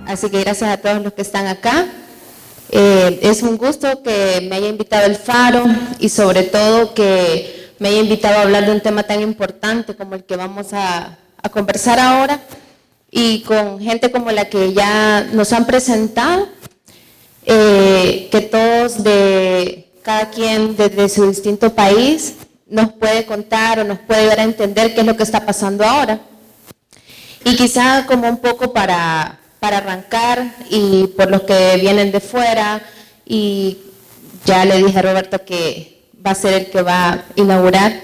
así que gracias a todos los que están acá. Es un gusto que me haya invitado el Faro y sobre todo que me haya invitado a hablar de un tema tan importante como el que vamos a conversar ahora, y con gente como la que ya nos han presentado, que todos cada quien desde su distinto país nos puede contar o nos puede ayudar a entender qué es lo que está pasando ahora. Y quizá como un poco para arrancar, y por los que vienen de fuera, y ya le dije a Roberto que va a ser el que va a inaugurar,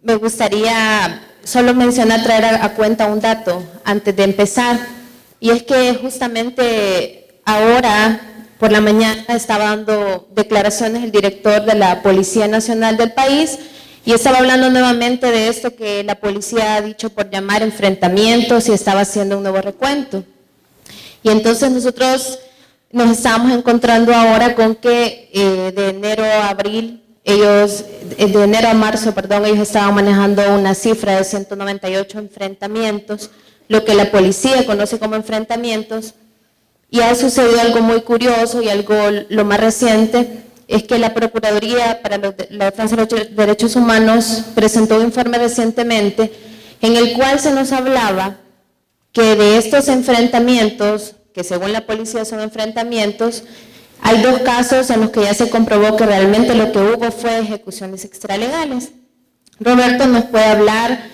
me gustaría solo mencionar, traer a cuenta un dato antes de empezar, y es que justamente ahora por la mañana estaba dando declaraciones el director de la Policía Nacional del país, y estaba hablando nuevamente de esto que la policía ha dicho por llamar enfrentamientos, y estaba haciendo un nuevo recuento. Y entonces nosotros nos estábamos encontrando ahora con que de enero a marzo, ellos estaban manejando una cifra de 198 enfrentamientos, lo que la policía conoce como enfrentamientos. Y ha sucedido algo muy curioso, y algo lo más reciente es que la Procuraduría para la Defensa de los Derechos Humanos presentó un informe recientemente en el cual se nos hablaba que de estos enfrentamientos, que según la policía son enfrentamientos, hay 2 casos en los que ya se comprobó que realmente lo que hubo fue ejecuciones extralegales. Roberto nos puede hablar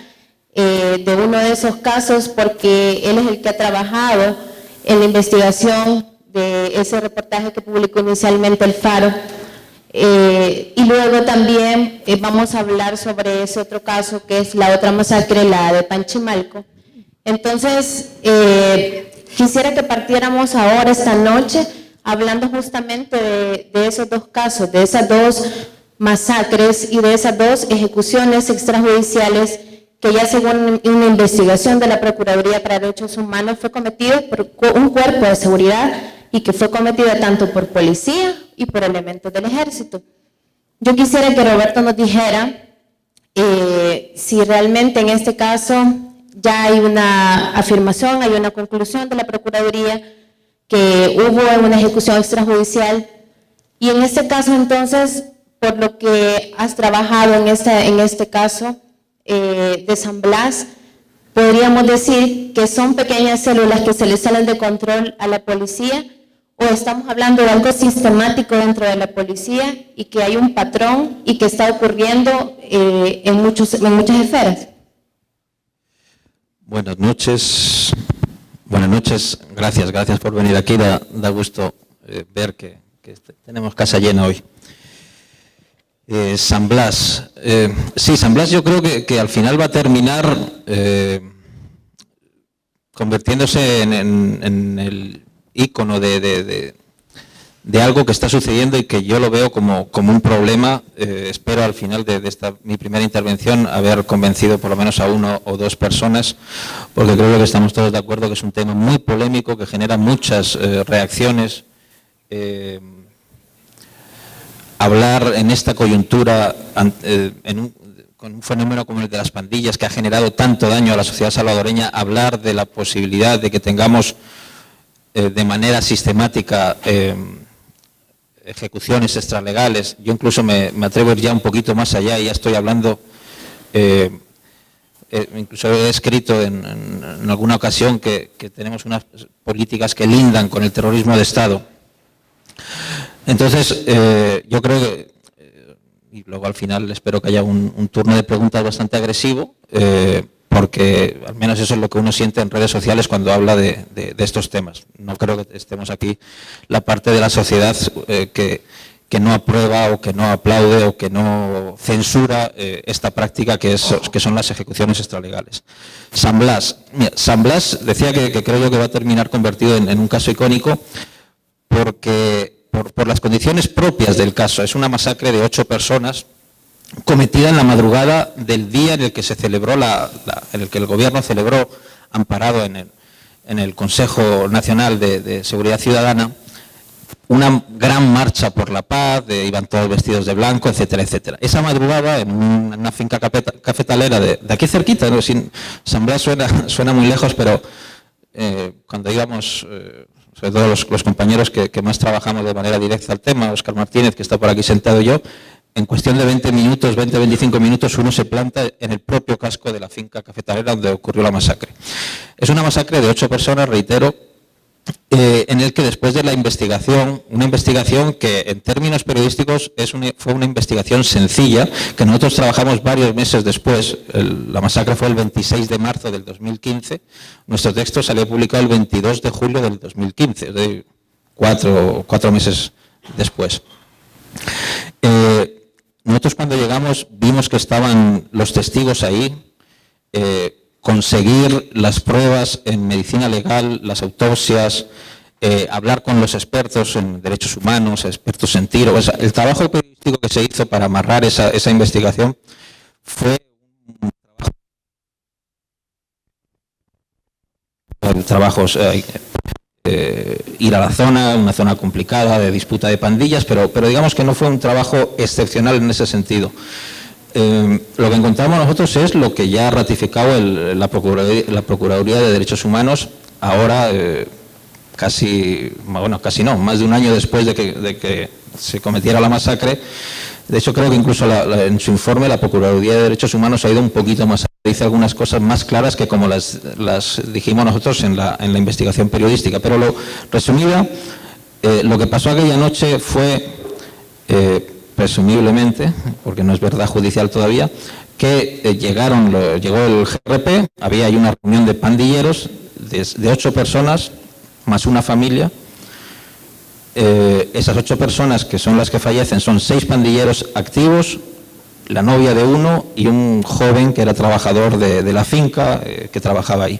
de uno de esos casos porque él es el que ha trabajado en la investigación de ese reportaje que publicó inicialmente el Faro. Y luego también vamos a hablar sobre ese otro caso, que es la otra masacre, la de Panchimalco. Entonces, quisiera que partiéramos ahora, esta noche, hablando justamente de esos 2 casos, de esas 2 masacres y de esas 2 ejecuciones extrajudiciales que ya según una investigación de la Procuraduría para Derechos Humanos fue cometida por un cuerpo de seguridad, y que fue cometida tanto por policía y por elementos del ejército. Yo quisiera que Roberto nos dijera si realmente en este caso ya hay una afirmación, hay una conclusión de la Procuraduría que hubo una ejecución extrajudicial, y en este caso entonces, por lo que has trabajado en este caso de San Blas, podríamos decir que son pequeñas células que se le salen de control a la policía, o estamos hablando de algo sistemático dentro de la policía y que hay un patrón y que está ocurriendo en muchas esferas. Buenas noches, gracias por venir aquí, da gusto ver que tenemos casa llena hoy. San Blas, sí, San Blas yo creo que al final va a terminar convirtiéndose en el ícono de algo que está sucediendo, y que yo lo veo como un problema. Espero al final de mi primera intervención haber convencido por lo menos a 1 o 2 personas, porque creo que estamos todos de acuerdo que es un tema muy polémico, que genera muchas reacciones. Hablar en esta coyuntura con un fenómeno como el de las pandillas, que ha generado tanto daño a la sociedad salvadoreña, hablar de la posibilidad de que tengamos de manera sistemática ejecuciones extralegales. Yo incluso me atrevo a ir ya un poquito más allá, y ya estoy hablando, incluso he escrito en alguna ocasión que tenemos unas políticas que lindan con el terrorismo de Estado. Entonces, yo creo que, y luego al final espero que haya un turno de preguntas bastante agresivo, porque al menos eso es lo que uno siente en redes sociales cuando habla de estos temas. No creo que estemos aquí la parte de la sociedad que no aprueba o que no aplaude o que no censura esta práctica que son las ejecuciones extralegales. San Blas, mira, San Blas decía que creo yo que va a terminar convertido en un caso icónico, porque por las condiciones propias del caso. Es una masacre de 8 personas cometida en la madrugada del día en el que se celebró en el que el gobierno celebró, amparado en el Consejo Nacional de Seguridad Ciudadana, una gran marcha por la paz, iban todos vestidos de blanco, etcétera, etcétera. Esa madrugada, en una finca cafetalera de aquí cerquita, ¿no? San Blas suena muy lejos, pero cuando íbamos, sobre todo los compañeros que más trabajamos de manera directa al tema, Óscar Martínez, que está por aquí sentado, y yo, en cuestión de 20-25 minutos, uno se planta en el propio casco de la finca cafetalera donde ocurrió la masacre. Es una masacre de 8 personas, reitero, en el que después de la investigación, una investigación que en términos periodísticos fue una investigación sencilla, que nosotros trabajamos varios meses después. La masacre fue el 26 de marzo del 2015, nuestro texto salió publicado el 22 de julio del 2015, es decir, cuatro meses después. Nosotros cuando llegamos vimos que estaban los testigos ahí, conseguir las pruebas en medicina legal, las autopsias, hablar con los expertos en derechos humanos, expertos en tiro. O sea, el trabajo periodístico que se hizo para amarrar esa investigación fue un trabajo, ir a la zona, una zona complicada de disputa de pandillas, pero digamos que no fue un trabajo excepcional en ese sentido. Lo que encontramos nosotros es lo que ya ha ratificado la Procuraduría de Derechos Humanos ahora, más de un año después de que se cometiera la masacre. De hecho, creo que incluso en su informe la Procuraduría de Derechos Humanos ha ido un poquito más allá, dice algunas cosas más claras que como las dijimos nosotros en la investigación periodística. Pero resumida, lo que pasó aquella noche fue, presumiblemente, porque no es verdad judicial todavía, que llegó el GRP, había ahí una reunión de pandilleros de 8 personas, más una familia. Esas 8 personas que son las que fallecen son 6 pandilleros activos, la novia de uno y un joven que era trabajador de la finca, que trabajaba ahí.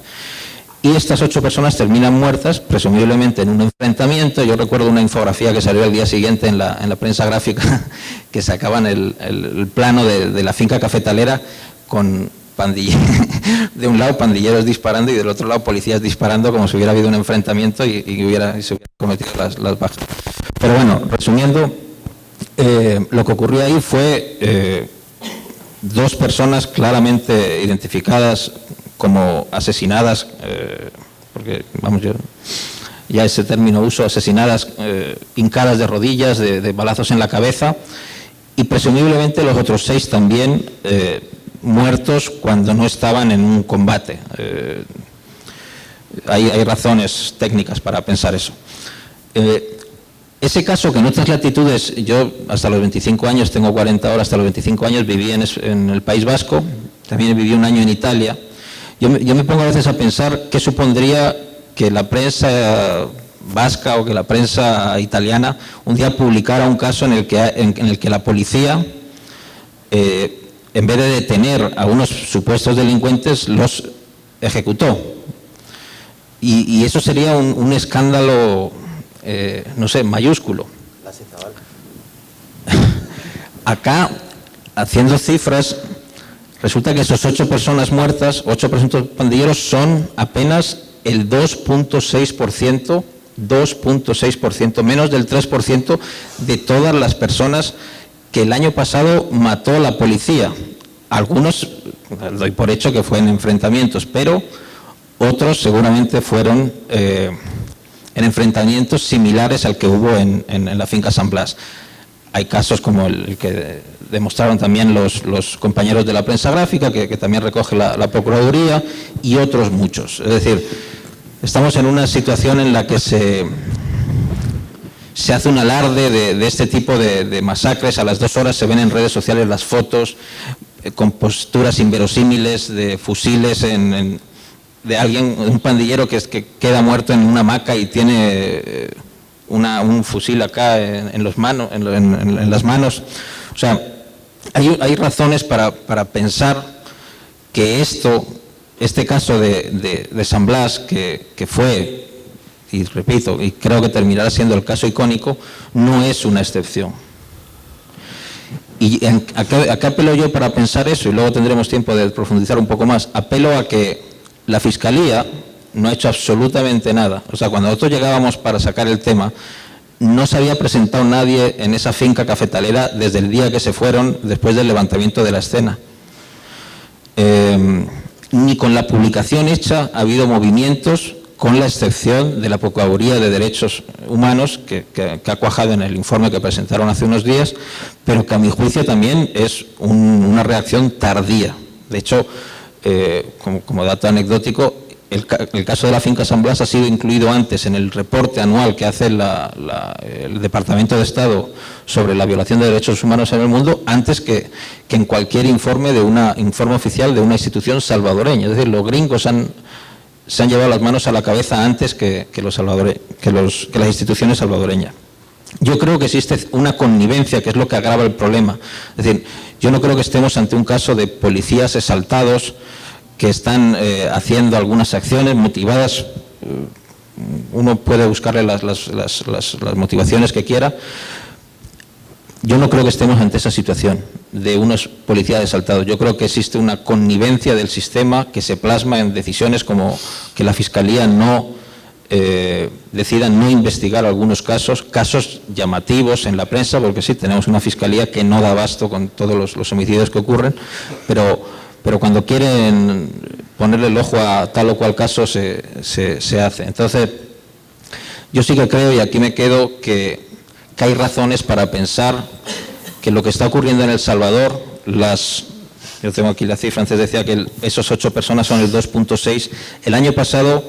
Y estas 8 personas terminan muertas, presumiblemente en un enfrentamiento. Yo recuerdo una infografía que salió al día siguiente en la prensa gráfica, que sacaban el plano de la finca cafetalera con de un lado pandilleros disparando y del otro lado policías disparando, como si hubiera habido un enfrentamiento y se hubieran cometido las bajas. Pero bueno, resumiendo, lo que ocurrió ahí fue 2 personas claramente identificadas como asesinadas, porque vamos, ya ese término uso, asesinadas hincadas de rodillas, de balazos en la cabeza, y presumiblemente los otros 6 también muertos cuando no estaban en un combate. Hay razones técnicas para pensar eso. Ese caso, que en otras latitudes, yo hasta los 25 años, tengo 40 ahora, hasta los 25 años viví en el País Vasco, también viví un año en Italia. Yo me pongo a veces a pensar qué supondría que la prensa vasca o que la prensa italiana un día publicara un caso en el que la policía, en vez de detener a unos supuestos delincuentes, los ejecutó. Y eso sería un escándalo, no sé, mayúsculo. Acá, haciendo cifras, resulta que esos 8 personas muertas, 8 presuntos pandilleros, son apenas el 2.6%, menos del 3% de todas las personas que el año pasado mató la policía. Algunos doy por hecho que fue en enfrentamientos, pero otros seguramente fueron en enfrentamientos similares al que hubo en la finca San Blas. Hay casos como el que demostraron también los compañeros de la prensa gráfica, que también recoge la Procuraduría, y otros muchos. Es decir, estamos en una situación en la que se hace un alarde de este tipo de masacres. A las 2 horas se ven en redes sociales las fotos con posturas inverosímiles de fusiles de alguien, un pandillero que queda muerto en una hamaca y tiene un fusil acá en las manos. O sea, hay razones para pensar que este caso de San Blas, que fue, y repito, y creo que terminará siendo el caso icónico, no es una excepción. Y acá apelo yo para pensar eso, y luego tendremos tiempo de profundizar un poco más. Apelo a que la Fiscalía no ha hecho absolutamente nada. O sea, cuando nosotros llegábamos para sacar el tema, no se había presentado nadie en esa finca cafetalera desde el día que se fueron, después del levantamiento de la escena. Ni con la publicación hecha ha habido movimientos con la excepción de la Procuraduría de Derechos Humanos, que ha cuajado en el informe que presentaron hace unos días, pero que a mi juicio también es una reacción tardía. De hecho, como dato anecdótico, el caso de la finca San Blas ha sido incluido antes en el reporte anual que hace el Departamento de Estado sobre la violación de derechos humanos en el mundo, antes que en cualquier informe oficial de una institución salvadoreña. Es decir, los gringos se han llevado las manos a la cabeza antes que las instituciones salvadoreñas. Yo creo que existe una connivencia, que es lo que agrava el problema. Es decir, yo no creo que estemos ante un caso de policías exaltados que están haciendo algunas acciones motivadas. Uno puede buscarle las motivaciones que quiera. Yo no creo que estemos ante esa situación de unos policías exaltados. Yo creo que existe una connivencia del sistema que se plasma en decisiones como que la Fiscalía decida no investigar algunos casos llamativos en la prensa, porque sí, tenemos una Fiscalía que no da abasto con todos los homicidios que ocurren, pero cuando quieren ponerle el ojo a tal o cual caso se hace. Entonces, yo sí que creo, y aquí me quedo, que hay razones para pensar que lo que está ocurriendo en El Salvador, yo tengo aquí la cifra, antes decía que esos 8 personas son el 2.6. El año pasado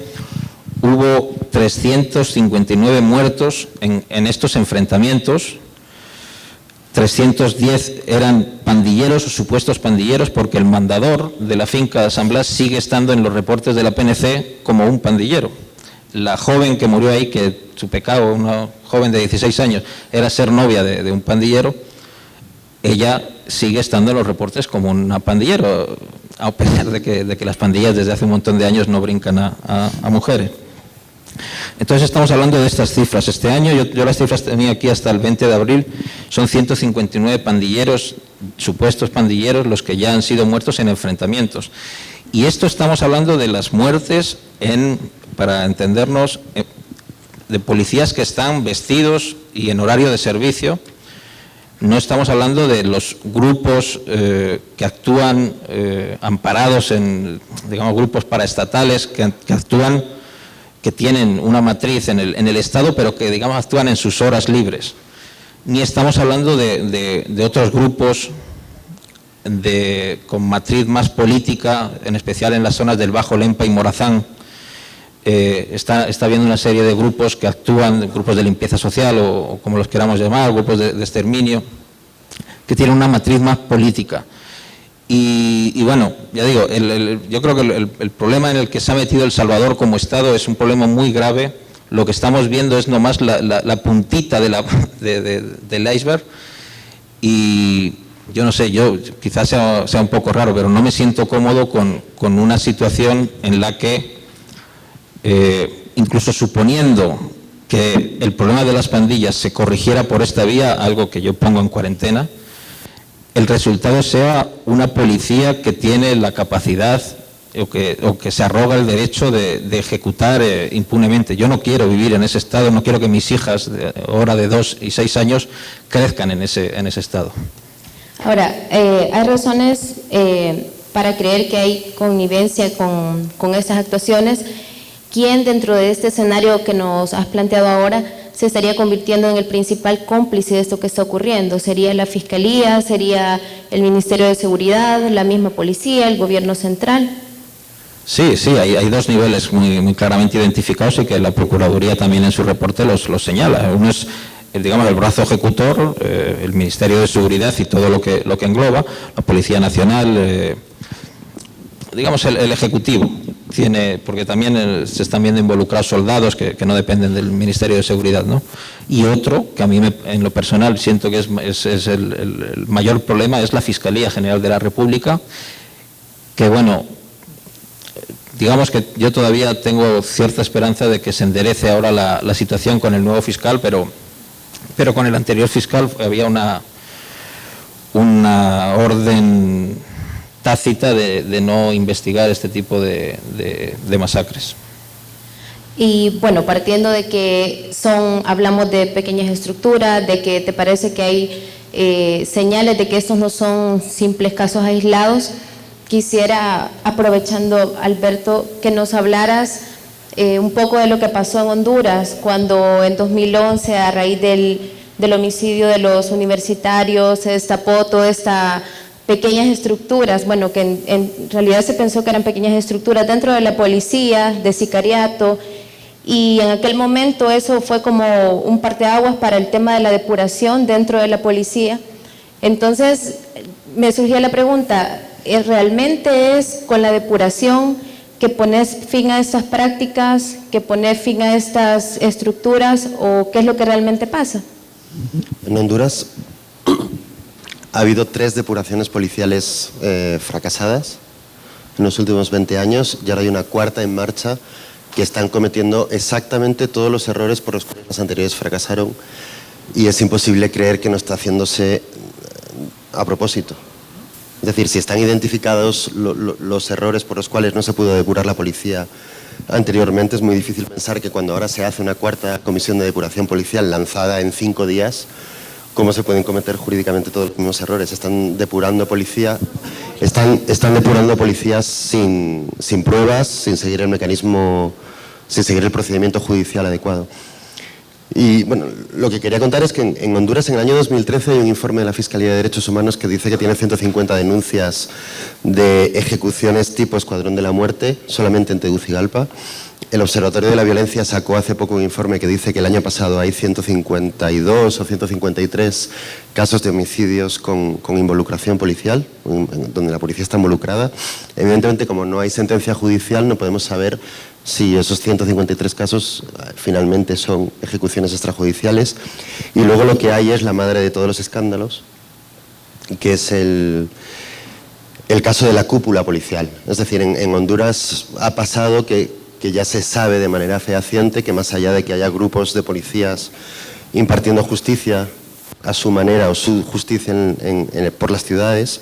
hubo 359 muertos en estos enfrentamientos. 310 eran pandilleros o supuestos pandilleros, porque el mandador de la finca de San Blas sigue estando en los reportes de la PNC como un pandillero. La joven que murió ahí, que su pecado, una joven de 16 años, era ser novia de un pandillero, ella sigue estando en los reportes como una pandillero, a pesar de que las pandillas desde hace un montón de años no brincan a mujeres. Entonces estamos hablando de estas cifras. Este año, yo las cifras tenía aquí hasta el 20 de abril, son 159 pandilleros, supuestos pandilleros, los que ya han sido muertos en enfrentamientos. Y esto estamos hablando de las muertes, para entendernos, de policías que están vestidos y en horario de servicio. No estamos hablando de los grupos que actúan amparados en, digamos, grupos paraestatales que actúan, que tienen una matriz en el Estado, pero que, digamos, actúan en sus horas libres. Ni estamos hablando de otros grupos con matriz más política, en especial en las zonas del Bajo Lempa y Morazán. Está habiendo una serie de grupos que actúan, grupos de limpieza social o como los queramos llamar, grupos de exterminio, que tienen una matriz más política. Y bueno, ya digo, yo creo que el problema en el que se ha metido El Salvador como Estado es un problema muy grave. Lo que estamos viendo es nomás la puntita del iceberg. Y yo no sé, quizás sea un poco raro, pero no me siento cómodo con una situación en la que, incluso suponiendo que el problema de las pandillas se corrigiera por esta vía, algo que yo pongo en cuarentena, el resultado sea una policía que tiene la capacidad o que se arroga el derecho de ejecutar impunemente. Yo no quiero vivir en ese estado, no quiero que mis hijas, ahora de 2 y 6 años, crezcan en ese estado. Ahora, hay razones para creer que hay connivencia con estas actuaciones. ¿Quién dentro de este escenario que nos has planteado ahora se estaría convirtiendo en el principal cómplice de esto que está ocurriendo? ¿Sería la Fiscalía? ¿Sería el Ministerio de Seguridad? ¿La misma policía? ¿El gobierno central? Sí, hay 2 niveles muy claramente identificados y que la Procuraduría también en su reporte los señala. Uno es, digamos, el brazo ejecutor, el Ministerio de Seguridad y todo lo que engloba, la Policía Nacional, digamos el Ejecutivo. Porque también se están viendo involucrados soldados que no dependen del Ministerio de Seguridad, ¿no? Y otro, que a mí en lo personal siento que es el mayor problema, es la Fiscalía General de la República, que bueno, digamos que yo todavía tengo cierta esperanza de que se enderece ahora la situación con el nuevo fiscal, pero con el anterior fiscal había una orden tácita de no investigar este tipo de masacres. Y bueno, partiendo de que hablamos de pequeñas estructuras, de que te parece que hay señales de que estos no son simples casos aislados, quisiera, aprovechando, Alberto, que nos hablaras un poco de lo que pasó en Honduras, cuando en 2011, a raíz del homicidio de los universitarios, se destapó toda esta pequeñas estructuras, bueno, que en realidad se pensó que eran pequeñas estructuras dentro de la policía, de sicariato, y en aquel momento eso fue como un parteaguas para el tema de la depuración dentro de la policía. Entonces me surgía la pregunta, ¿realmente es con la depuración que pones fin a estas prácticas, que pones fin a estas estructuras, o qué es lo que realmente pasa? En Honduras ha habido 3 depuraciones policiales fracasadas en los últimos 20 años y ahora hay una 4ª en marcha que están cometiendo exactamente todos los errores por los que las anteriores fracasaron, y es imposible creer que no está haciéndose a propósito. Es decir, si están identificados los errores por los cuales no se pudo depurar la policía anteriormente, es muy difícil pensar que cuando ahora se hace una 4ª comisión de depuración policial lanzada en 5 días, cómo se pueden cometer jurídicamente todos los mismos errores. Están depurando policía, están depurando policías sin pruebas, sin seguir el mecanismo, sin seguir el procedimiento judicial adecuado. Y bueno, lo que quería contar es que en Honduras en el año 2013 hay un informe de la Fiscalía de Derechos Humanos que dice que tiene 150 denuncias de ejecuciones tipo Escuadrón de la Muerte solamente en Tegucigalpa. El Observatorio de la Violencia sacó hace poco un informe que dice que el año pasado hay 152 o 153 casos de homicidios con involucración policial, donde la policía está involucrada. Evidentemente, como no hay sentencia judicial, no podemos saber si esos 153 casos finalmente son ejecuciones extrajudiciales. Y luego lo que hay es la madre de todos los escándalos, que es el caso de la cúpula policial. Es decir, en Honduras ha pasado que ya se sabe de manera fehaciente que más allá de que haya grupos de policías impartiendo justicia a su manera o su justicia por las ciudades,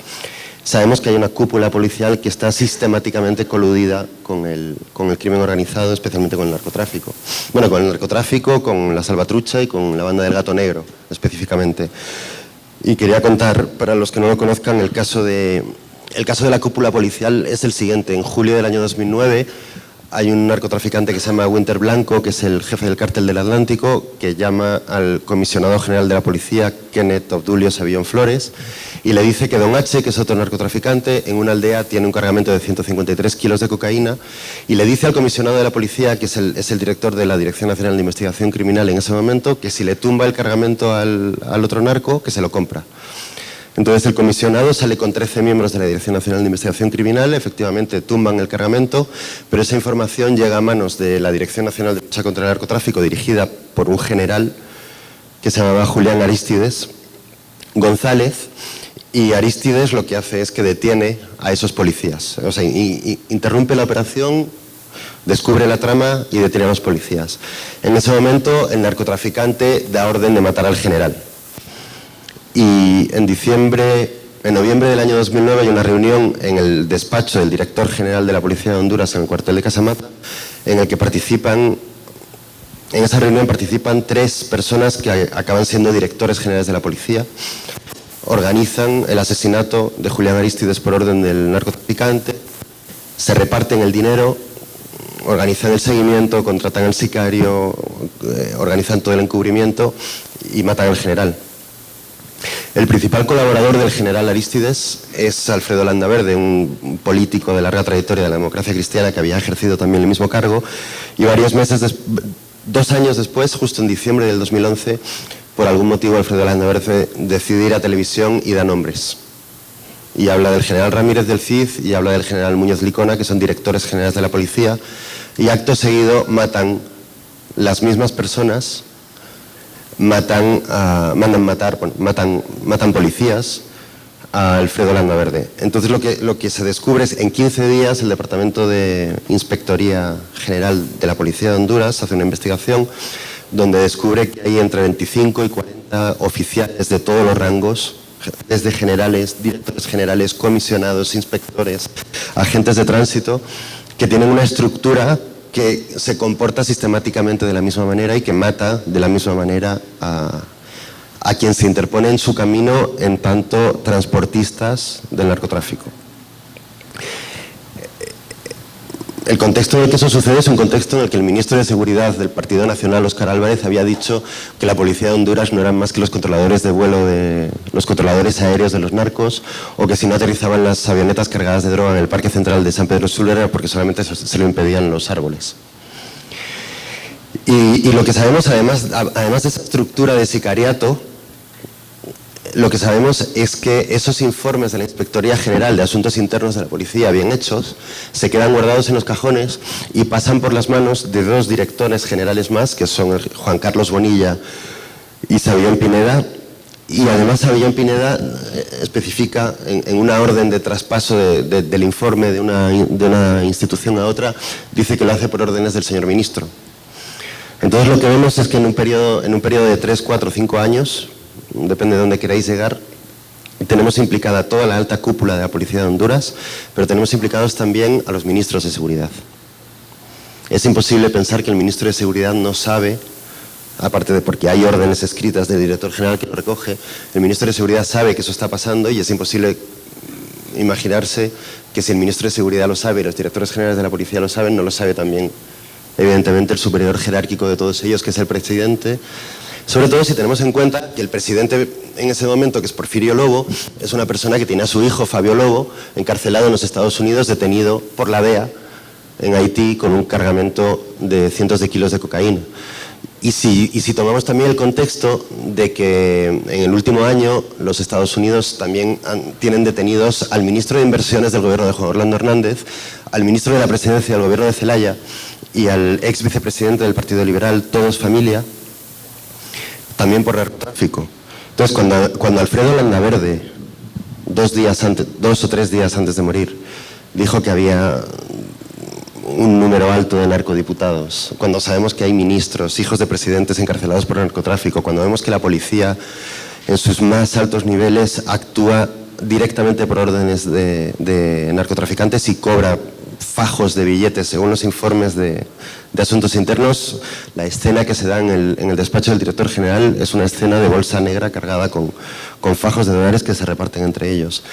sabemos que hay una cúpula policial que está sistemáticamente coludida con el crimen organizado, especialmente con el narcotráfico. Bueno, con el narcotráfico, con la salvatrucha y con la banda del gato negro, específicamente. Y quería contar, para los que no lo conozcan, el caso de la cúpula policial es el siguiente. En julio del año 2009 hay un narcotraficante que se llama Winter Blanco, que es el jefe del cártel del Atlántico, que llama al comisionado general de la policía, Kenneth Obdulio Savillón Flores, y le dice que Don H, que es otro narcotraficante, en una aldea tiene un cargamento de 153 kilos de cocaína, y le dice al comisionado de la policía, que es el director de la Dirección Nacional de Investigación Criminal en ese momento, que si le tumba el cargamento al otro narco, que se lo compra. Entonces el comisionado sale con 13 miembros de la Dirección Nacional de Investigación Criminal, efectivamente tumban el cargamento, pero esa información llega a manos de la Dirección Nacional de Lucha contra el Narcotráfico, dirigida por un general que se llamaba Julián Arístides González, y Arístides lo que hace es que detiene a esos policías, o sea, interrumpe la operación, descubre la trama y detiene a los policías. En ese momento el narcotraficante da orden de matar al general. Y en noviembre del año 2009 hay una reunión en el despacho del director general de la Policía de Honduras en el cuartel de Casamata, en esa reunión participan 3 personas que acaban siendo directores generales de la policía, organizan el asesinato de Julián Arístides por orden del narcotraficante, se reparten el dinero, organizan el seguimiento, contratan al sicario, organizan todo el encubrimiento y matan al general. El principal colaborador del general Arístides es Alfredo Landaverde, un político de larga trayectoria de la democracia cristiana que había ejercido también el mismo cargo, y 2 años después, justo en diciembre del 2011, por algún motivo Alfredo Landaverde decide ir a televisión y da nombres. Y habla del general Ramírez del Cid y habla del general Muñoz Licona, que son directores generales de la policía, y acto seguido matan las mismas personas, matan policías a Alfredo Landaverde. Entonces lo que se descubre es, en 15 días el Departamento de Inspectoría General de la Policía de Honduras hace una investigación donde descubre que hay entre 25 y 40 oficiales de todos los rangos, desde generales, directores generales, comisionados, inspectores, agentes de tránsito, que tienen una estructura que se comporta sistemáticamente de la misma manera y que mata de la misma manera a quien se interpone en su camino en tanto transportistas del narcotráfico. El contexto en el que eso sucede es un contexto en el que el ministro de Seguridad del Partido Nacional, Óscar Álvarez, había dicho que la policía de Honduras no eran más que los controladores de vuelo, los controladores aéreos de los narcos, o que si no aterrizaban las avionetas cargadas de droga en el Parque Central de San Pedro Sula era porque solamente se lo impedían los árboles. Y lo que sabemos, además de esa estructura de sicariato, lo que sabemos es que esos informes de la Inspectoría General de Asuntos Internos de la Policía, bien hechos, se quedan guardados en los cajones y pasan por las manos de dos directores generales más, que son Juan Carlos Bonilla y Sabillón Pineda. Y además Sabillón Pineda especifica en una orden de traspaso del informe de una institución a otra, dice que lo hace por órdenes del señor ministro. Entonces lo que vemos es que en un periodo de 3, 4, 5 años, depende de dónde queráis llegar, tenemos implicada toda la alta cúpula de la Policía de Honduras, pero tenemos implicados también a los ministros de Seguridad. Es imposible pensar que el ministro de Seguridad no sabe, aparte de porque hay órdenes escritas del director general que lo recoge, el ministro de Seguridad sabe que eso está pasando y es imposible imaginarse que si el ministro de Seguridad lo sabe y los directores generales de la policía lo saben, no lo sabe también, evidentemente, el superior jerárquico de todos ellos, que es el presidente. Sobre todo si tenemos en cuenta que el presidente en ese momento, que es Porfirio Lobo, es una persona que tiene a su hijo, Fabio Lobo, encarcelado en los Estados Unidos, detenido por la DEA en Haití con un cargamento de cientos de kilos de cocaína. Y si tomamos también el contexto de que en el último año los Estados Unidos también tienen detenidos al ministro de Inversiones del gobierno de Juan Orlando Hernández, al ministro de la Presidencia del gobierno de Zelaya y al ex vicepresidente del Partido Liberal, todos familia, también por narcotráfico. Entonces, cuando Alfredo Landaverde, 2 o 3 días antes de morir, dijo que había un número alto de narcodiputados, cuando sabemos que hay ministros, hijos de presidentes encarcelados por narcotráfico, cuando vemos que la policía en sus más altos niveles actúa directamente por órdenes de narcotraficantes y cobra fajos de billetes, según los informes de Asuntos Internos, la escena que se da en el despacho del director general es una escena de bolsa negra cargada con fajos de dólares que se reparten entre ellos.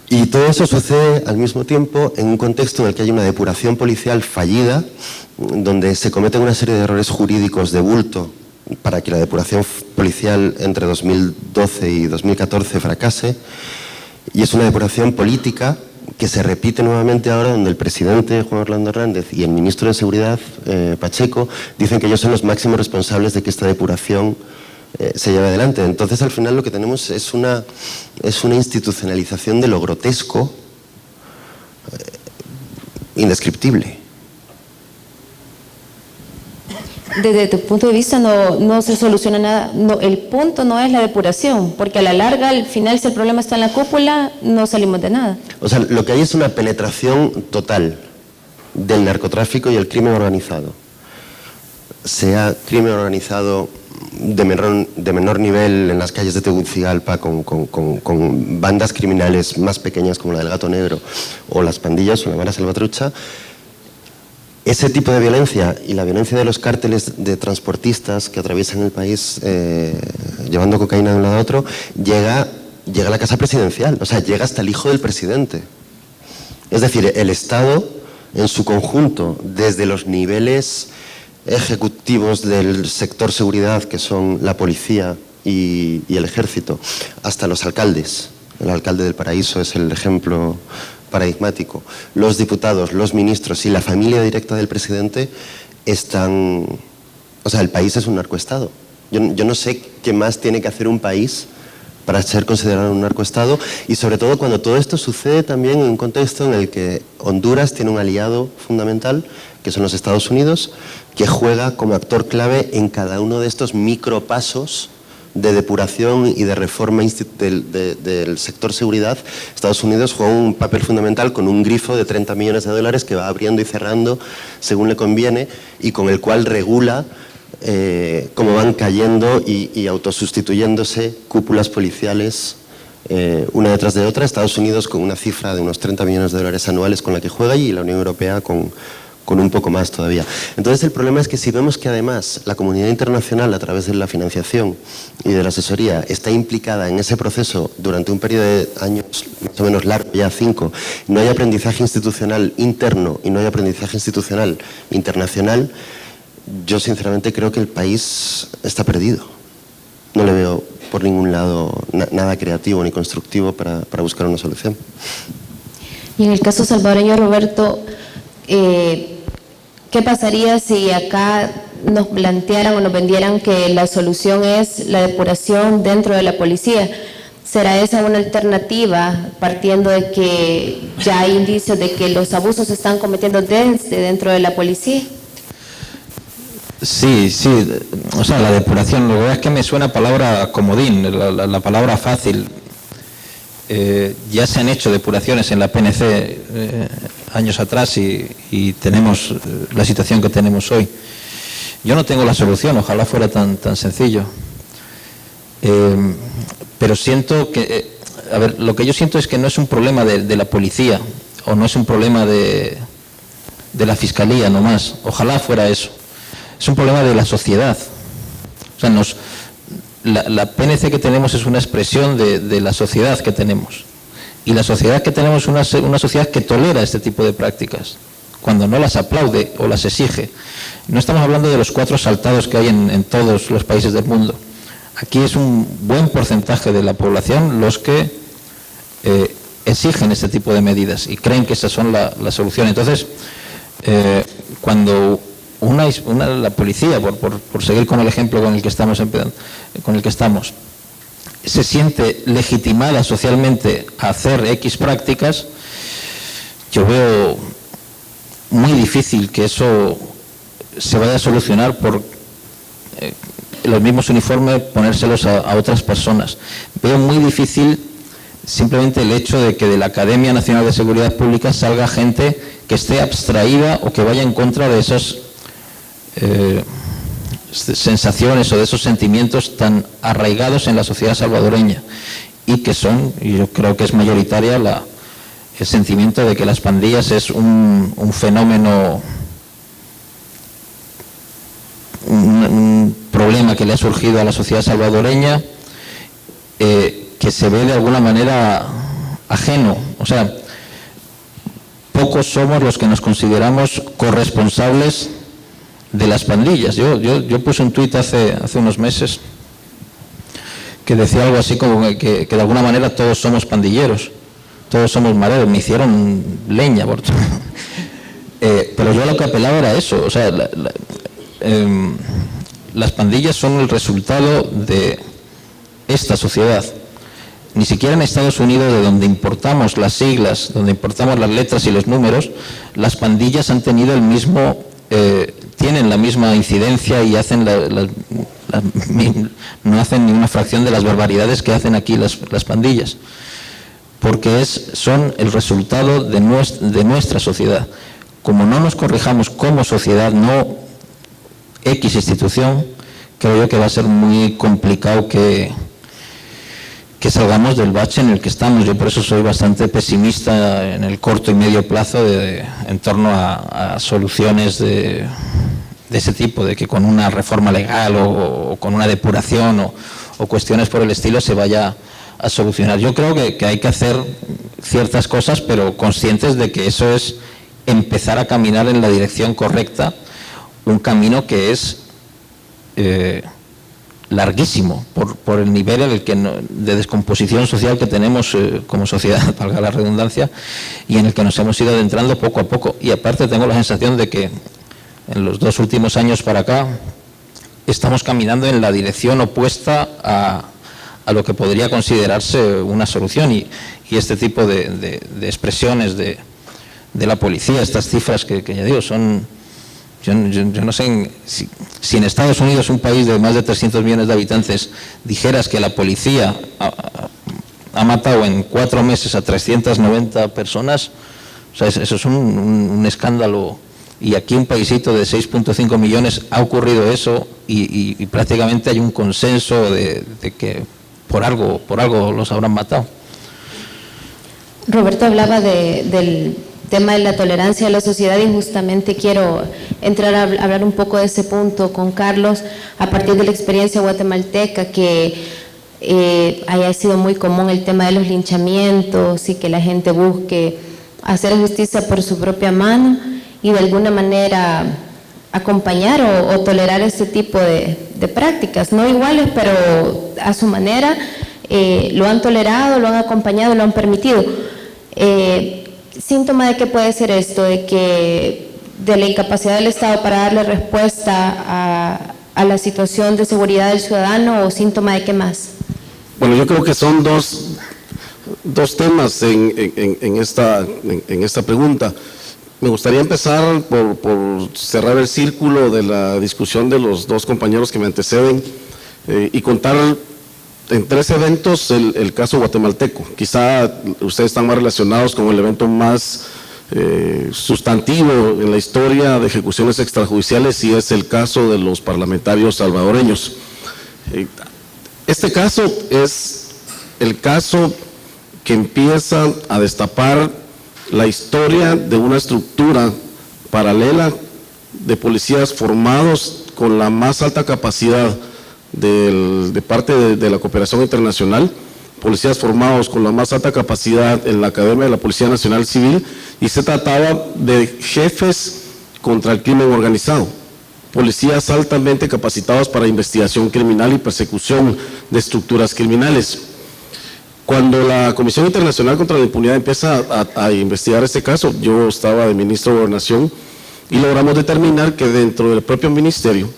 Y todo eso sucede al mismo tiempo en un contexto en el que hay una depuración policial fallida, donde se cometen una serie de errores jurídicos de bulto para que la depuración policial entre 2012 y 2014 fracase, y es una depuración política que se repite nuevamente ahora, donde el presidente Juan Orlando Hernández y el ministro de Seguridad, Pacheco, dicen que ellos son los máximos responsables de que esta depuración se lleve adelante. Entonces, al final lo que tenemos es una institucionalización de lo grotesco, indescriptible. Desde tu punto de vista no se soluciona nada. No, el punto no es la depuración, porque a la larga, al final, si el problema está en la cúpula, no salimos de nada. O sea, lo que hay es una penetración total del narcotráfico y el crimen organizado. Sea crimen organizado de menor nivel en las calles de Tegucigalpa, con bandas criminales más pequeñas como la del Gato Negro, o las pandillas o la Mara Salvatrucha. Ese tipo de violencia y la violencia de los cárteles de transportistas que atraviesan el país llevando cocaína de un lado a otro, llega a la casa presidencial, o sea, llega hasta el hijo del presidente. Es decir, el Estado en su conjunto, desde los niveles ejecutivos del sector seguridad, que son la policía y el ejército, hasta los alcaldes. El alcalde del Paraíso es el ejemplo paradigmático. Los diputados, los ministros y la familia directa del presidente están... O sea, el país es un narcoestado. Yo no sé qué más tiene que hacer un país para ser considerado un narcoestado, y sobre todo cuando todo esto sucede también en un contexto en el que Honduras tiene un aliado fundamental, que son los Estados Unidos, que juega como actor clave en cada uno de estos micropasos de depuración y de reforma del sector seguridad. Estados Unidos juega un papel fundamental con un grifo de 30 millones de dólares que va abriendo y cerrando según le conviene, y con el cual regula cómo van cayendo y autosustituyéndose cúpulas policiales una detrás de otra. Estados Unidos con una cifra de unos 30 millones de dólares anuales con la que juega, y la Unión Europea con con un poco más todavía. Entonces el problema es que si vemos que además la comunidad internacional a través de la financiación y de la asesoría está implicada en ese proceso durante un periodo de años más o menos largo, ya 5, no hay aprendizaje institucional interno y no hay aprendizaje institucional internacional, yo sinceramente creo que el país está perdido. No le veo por ningún lado nada creativo ni constructivo para buscar una solución. Y en el caso salvadoreño, Roberto, ¿qué pasaría si acá nos plantearan o nos vendieran que la solución es la depuración dentro de la policía? ¿Será esa una alternativa partiendo de que ya hay indicios de que los abusos se están cometiendo desde dentro de la policía? Sí, o sea, la depuración, lo que es que me suena palabra comodín, la palabra fácil. Ya se han hecho depuraciones en la PNC años atrás y tenemos la situación que tenemos hoy. Yo no tengo la solución, ojalá fuera tan sencillo. Pero siento que, a ver, lo que yo siento es que no es un problema de la policía o no es un problema de la fiscalía nomás, ojalá fuera eso. Es un problema de la sociedad. O sea, la PNC que tenemos es una expresión de la sociedad que tenemos. Y la sociedad que tenemos es una sociedad que tolera este tipo de prácticas, cuando no las aplaude o las exige. No estamos hablando de los 4 saltados que hay en todos los países del mundo. Aquí es un buen porcentaje de la población los que exigen este tipo de medidas y creen que esas son la solución. Entonces, cuando la policía, por seguir con el ejemplo con el que estamos, se siente legitimada socialmente a hacer X prácticas, yo veo muy difícil que eso se vaya a solucionar por los mismos uniformes ponérselos a otras personas. Veo muy difícil simplemente el hecho de que de la Academia Nacional de Seguridad Pública salga gente que esté abstraída o que vaya en contra de esas sensaciones o de esos sentimientos tan arraigados en la sociedad salvadoreña y que son, y yo creo que es mayoritaria el sentimiento de que las pandillas es un fenómeno, un problema que le ha surgido a la sociedad salvadoreña, que se ve de alguna manera ajeno. O sea, pocos somos los que nos consideramos corresponsables de las pandillas. Yo puse un tuit hace unos meses que decía algo así como que de alguna manera todos somos pandilleros, todos somos mareros, me hicieron leña por todo. Pero yo lo que apelaba era eso, o sea, las pandillas son el resultado de esta sociedad. Ni siquiera en Estados Unidos, de donde importamos las siglas, donde importamos las letras y los números, las pandillas han tenido tienen la misma incidencia y hacen no hacen ni una fracción de las barbaridades que hacen aquí las pandillas, porque son el resultado de nuestra sociedad. Como no nos corrijamos como sociedad, no X institución, creo yo que va a ser muy complicado que salgamos del bache en el que estamos. Yo por eso soy bastante pesimista en el corto y medio plazo en torno a soluciones de ese tipo, de que con una reforma legal o con una depuración o cuestiones por el estilo se vaya a solucionar. Yo creo que hay que hacer ciertas cosas, pero conscientes de que eso es empezar a caminar en la dirección correcta, un camino que es larguísimo por el nivel de descomposición social que tenemos como sociedad, valga la redundancia, y en el que nos hemos ido adentrando poco a poco. Y aparte tengo la sensación de que en los 2 últimos años para acá estamos caminando en la dirección opuesta a lo que podría considerarse una solución, y este tipo de expresiones de la policía, estas cifras que ya digo, son... Yo no sé si en Estados Unidos, un país de más de 300 millones de habitantes, dijeras que la policía ha matado en 4 meses a 390 personas, o sea, eso es un escándalo. Y aquí un paisito de 6.5 millones ha ocurrido eso y prácticamente hay un consenso de que por algo los habrán matado. Roberto hablaba del tema de la tolerancia de la sociedad, y justamente quiero entrar a hablar un poco de ese punto con Carlos a partir de la experiencia guatemalteca, que haya sido muy común el tema de los linchamientos y que la gente busque hacer justicia por su propia mano y de alguna manera acompañar o tolerar este tipo de prácticas, no iguales, pero a su manera lo han tolerado, lo han acompañado, lo han permitido. ¿Síntoma de qué puede ser esto? De la incapacidad del Estado para darle respuesta a la situación de seguridad del ciudadano, o síntoma de qué más? Bueno, yo creo que son dos temas en esta pregunta. Me gustaría empezar por cerrar el círculo de la discusión de los dos compañeros que me anteceden y contar en 3 eventos el caso guatemalteco. Quizá ustedes están más relacionados con el evento más sustantivo en la historia de ejecuciones extrajudiciales, y es el caso de los parlamentarios salvadoreños. Este caso es el caso que empieza a destapar la historia de una estructura paralela de policías formados con la más alta capacidad de parte de la cooperación internacional, policías formados con la más alta capacidad en la Academia de la Policía Nacional Civil, y se trataba de jefes contra el crimen organizado, policías altamente capacitados para investigación criminal y persecución de estructuras criminales. Cuando la Comisión Internacional contra la Impunidad empieza a investigar este caso, yo estaba de ministro de Gobernación y logramos determinar que dentro del propio ministerio,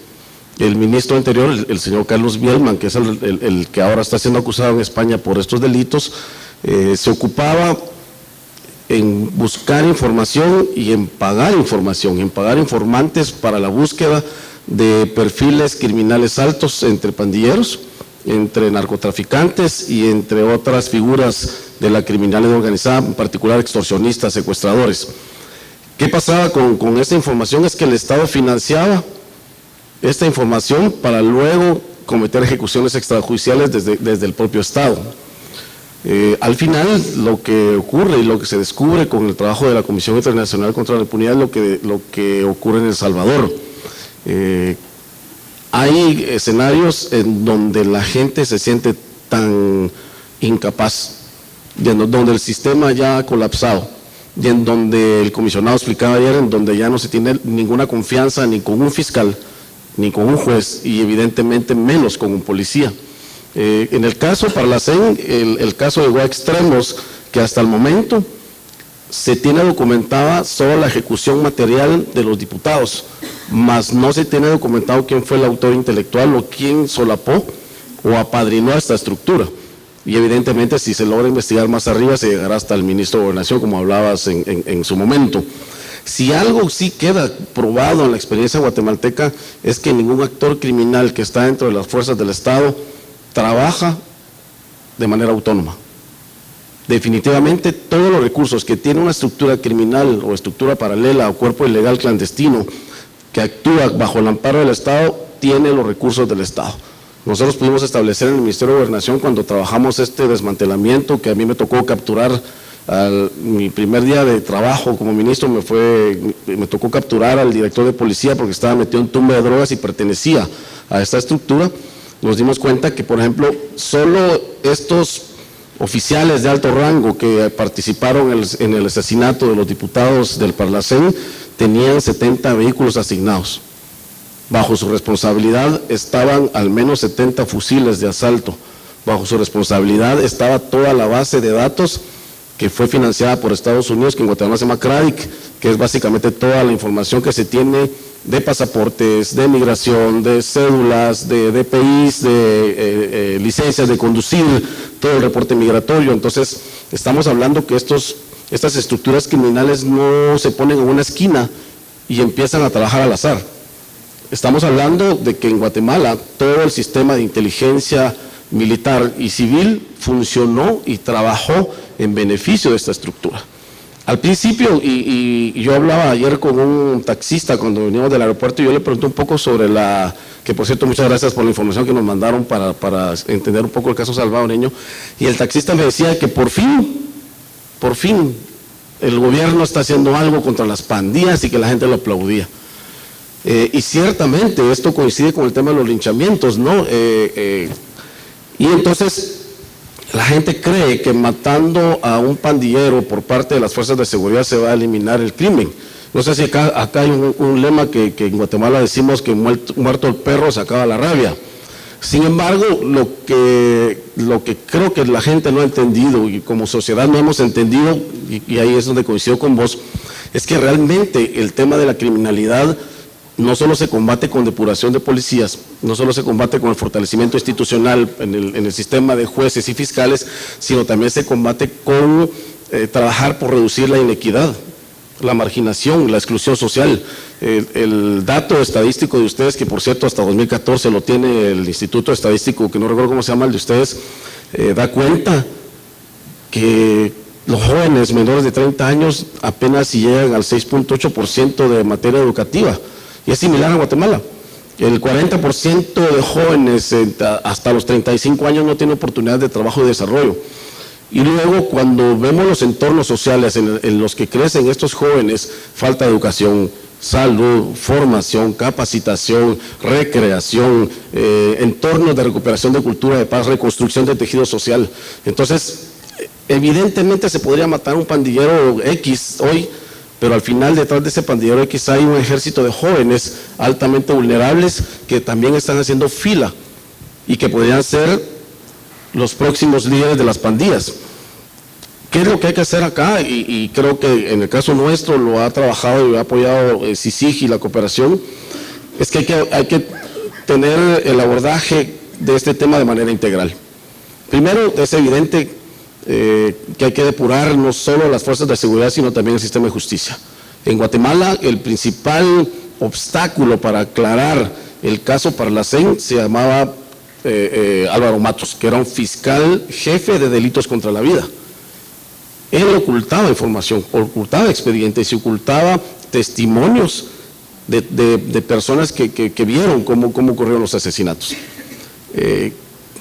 el ministro anterior, el señor Carlos Bielman, que es el que ahora está siendo acusado en España por estos delitos, se ocupaba en buscar información y en pagar información, en pagar informantes para la búsqueda de perfiles criminales altos entre pandilleros, entre narcotraficantes y entre otras figuras de la criminalidad organizada, en particular extorsionistas, secuestradores. ¿Qué pasaba con esta información? Es que el Estado financiaba esta información para luego cometer ejecuciones extrajudiciales desde el propio Estado. Al final, lo que ocurre y lo que se descubre con el trabajo de la Comisión Internacional contra la Impunidad es lo que ocurre en El Salvador. Hay escenarios en donde la gente se siente tan incapaz, donde el sistema ya ha colapsado, y en donde el comisionado explicaba ayer, en donde ya no se tiene ninguna confianza ni con un fiscal, ni con un juez, y evidentemente menos con un policía. En el caso Parlacén, el caso llegó a extremos que hasta el momento se tiene documentada solo la ejecución material de los diputados, mas no se tiene documentado quién fue el autor intelectual o quién solapó o apadrinó a esta estructura. Y evidentemente, si se logra investigar más arriba, se llegará hasta el ministro de Gobernación, como hablabas en su momento. Si algo sí queda probado en la experiencia guatemalteca, es que ningún actor criminal que está dentro de las fuerzas del Estado trabaja de manera autónoma. Definitivamente todos los recursos que tiene una estructura criminal o estructura paralela o cuerpo ilegal clandestino que actúa bajo el amparo del Estado, tiene los recursos del Estado. Nosotros pudimos establecer en el Ministerio de Gobernación, cuando trabajamos este desmantelamiento, que a mí me tocó capturar, mi primer día de trabajo como ministro me tocó capturar al director de policía porque estaba metido en tumba de drogas y pertenecía a esta estructura. Nos dimos cuenta que, por ejemplo, solo estos oficiales de alto rango que participaron en el asesinato de los diputados del Parlacén tenían 70 vehículos asignados. Bajo su responsabilidad estaban al menos 70 fusiles de asalto. Bajo su responsabilidad estaba toda la base de datos que fue financiada por Estados Unidos, que en Guatemala se llama CRADIC, que es básicamente toda la información que se tiene de pasaportes, de migración, de cédulas, de DPIs, de licencias de conducir, todo el reporte migratorio. Entonces, estamos hablando que estas estructuras criminales no se ponen en una esquina y empiezan a trabajar al azar. Estamos hablando de que en Guatemala todo el sistema de inteligencia militar y civil funcionó y trabajó en beneficio de esta estructura. Al principio, y yo hablaba ayer con un taxista cuando veníamos del aeropuerto, y yo le pregunté un poco sobre que por cierto, muchas gracias por la información que nos mandaron para entender un poco el caso salvadoreño, y el taxista me decía que por fin, el gobierno está haciendo algo contra las pandillas y que la gente lo aplaudía. Y ciertamente esto coincide con el tema de los linchamientos, ¿no? Y entonces la gente cree que matando a un pandillero por parte de las fuerzas de seguridad se va a eliminar el crimen. No sé si acá hay un lema que en Guatemala decimos que muerto el perro se acaba la rabia. Sin embargo, lo que creo que la gente no ha entendido y como sociedad no hemos entendido, y ahí es donde coincido con vos, es que realmente el tema de la criminalidad no solo se combate con depuración de policías, no solo se combate con el fortalecimiento institucional en el sistema de jueces y fiscales, sino también se combate con trabajar por reducir la inequidad, la marginación, la exclusión social. El dato estadístico de ustedes, que por cierto hasta 2014 lo tiene el Instituto Estadístico, que no recuerdo cómo se llama el de ustedes, da cuenta que los jóvenes menores de 30 años apenas si llegan al 6.8% de materia educativa. Y es similar a Guatemala. El 40% de jóvenes hasta los 35 años no tiene oportunidad de trabajo y desarrollo. Y luego cuando vemos los entornos sociales en los que crecen estos jóvenes, falta de educación, salud, formación, capacitación, recreación, entornos de recuperación de cultura de paz, reconstrucción de tejido social. Entonces, evidentemente se podría matar un pandillero X hoy, pero al final detrás de ese pandillero X hay un ejército de jóvenes altamente vulnerables que también están haciendo fila y que podrían ser los próximos líderes de las pandillas. ¿Qué es lo que hay que hacer acá? Y creo que en el caso nuestro lo ha trabajado y lo ha apoyado CICIG y la cooperación, es que hay que tener el abordaje de este tema de manera integral. Primero, es evidente que hay que depurar no solo las fuerzas de seguridad, sino también el sistema de justicia. En Guatemala, el principal obstáculo para aclarar el caso Parlacén se llamaba Álvaro Matos, que era un fiscal jefe de delitos contra la vida. Él ocultaba información, ocultaba expedientes y ocultaba testimonios de personas que vieron cómo ocurrieron los asesinatos.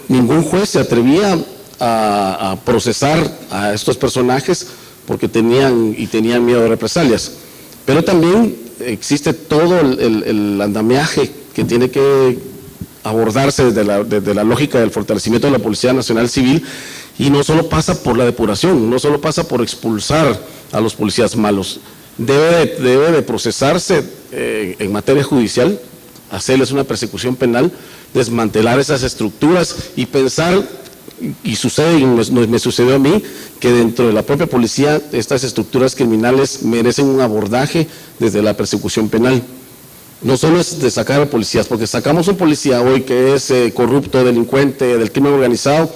Ningún juez se atrevía a procesar a estos personajes porque tenían miedo de represalias. Pero también existe todo el andamiaje que tiene que abordarse desde la lógica del fortalecimiento de la Policía Nacional Civil, y no solo pasa por la depuración, no solo pasa por expulsar a los policías malos, debe de procesarse en materia judicial, hacerles una persecución penal, desmantelar esas estructuras y pensar, y sucede, y me sucedió a mí, que dentro de la propia policía estas estructuras criminales merecen un abordaje desde la persecución penal. No solo es de sacar a policías, porque sacamos un policía hoy que es corrupto, delincuente, del crimen organizado,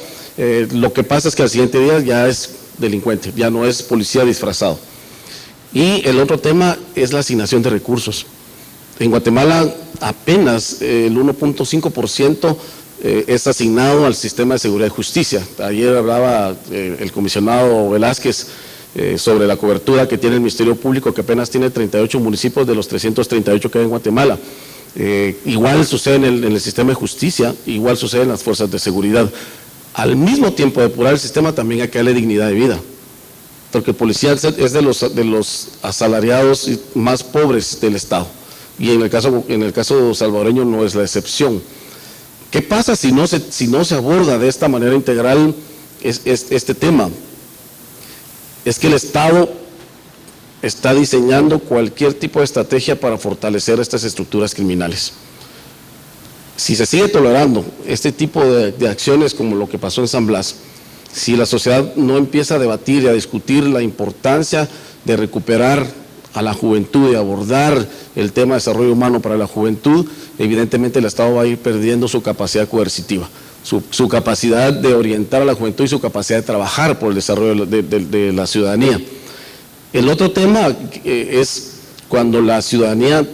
lo que pasa es que al siguiente día ya es delincuente, ya no es policía disfrazado. Y el otro tema es la asignación de recursos. En Guatemala apenas el 1.5% es asignado al sistema de seguridad y justicia. Ayer hablaba el comisionado Velázquez sobre la cobertura que tiene el Ministerio Público, que apenas tiene 38 municipios de los 338 que hay en Guatemala. Igual sucede en el sistema de justicia, igual sucede en las fuerzas de seguridad. Al mismo tiempo de depurar el sistema, también hay que darle dignidad de vida, porque el policía es de los asalariados más pobres del Estado, y en el caso salvadoreño no es la excepción. ¿Qué pasa si no se aborda de esta manera integral este tema? Es que el Estado está diseñando cualquier tipo de estrategia para fortalecer estas estructuras criminales. Si se sigue tolerando este tipo de acciones como lo que pasó en San Blas, si la sociedad no empieza a debatir y a discutir la importancia de recuperar a la juventud y abordar el tema de desarrollo humano para la juventud, evidentemente el Estado va a ir perdiendo su capacidad coercitiva, su capacidad de orientar a la juventud y su capacidad de trabajar por el desarrollo de la ciudadanía. El otro tema es cuando la ciudadanía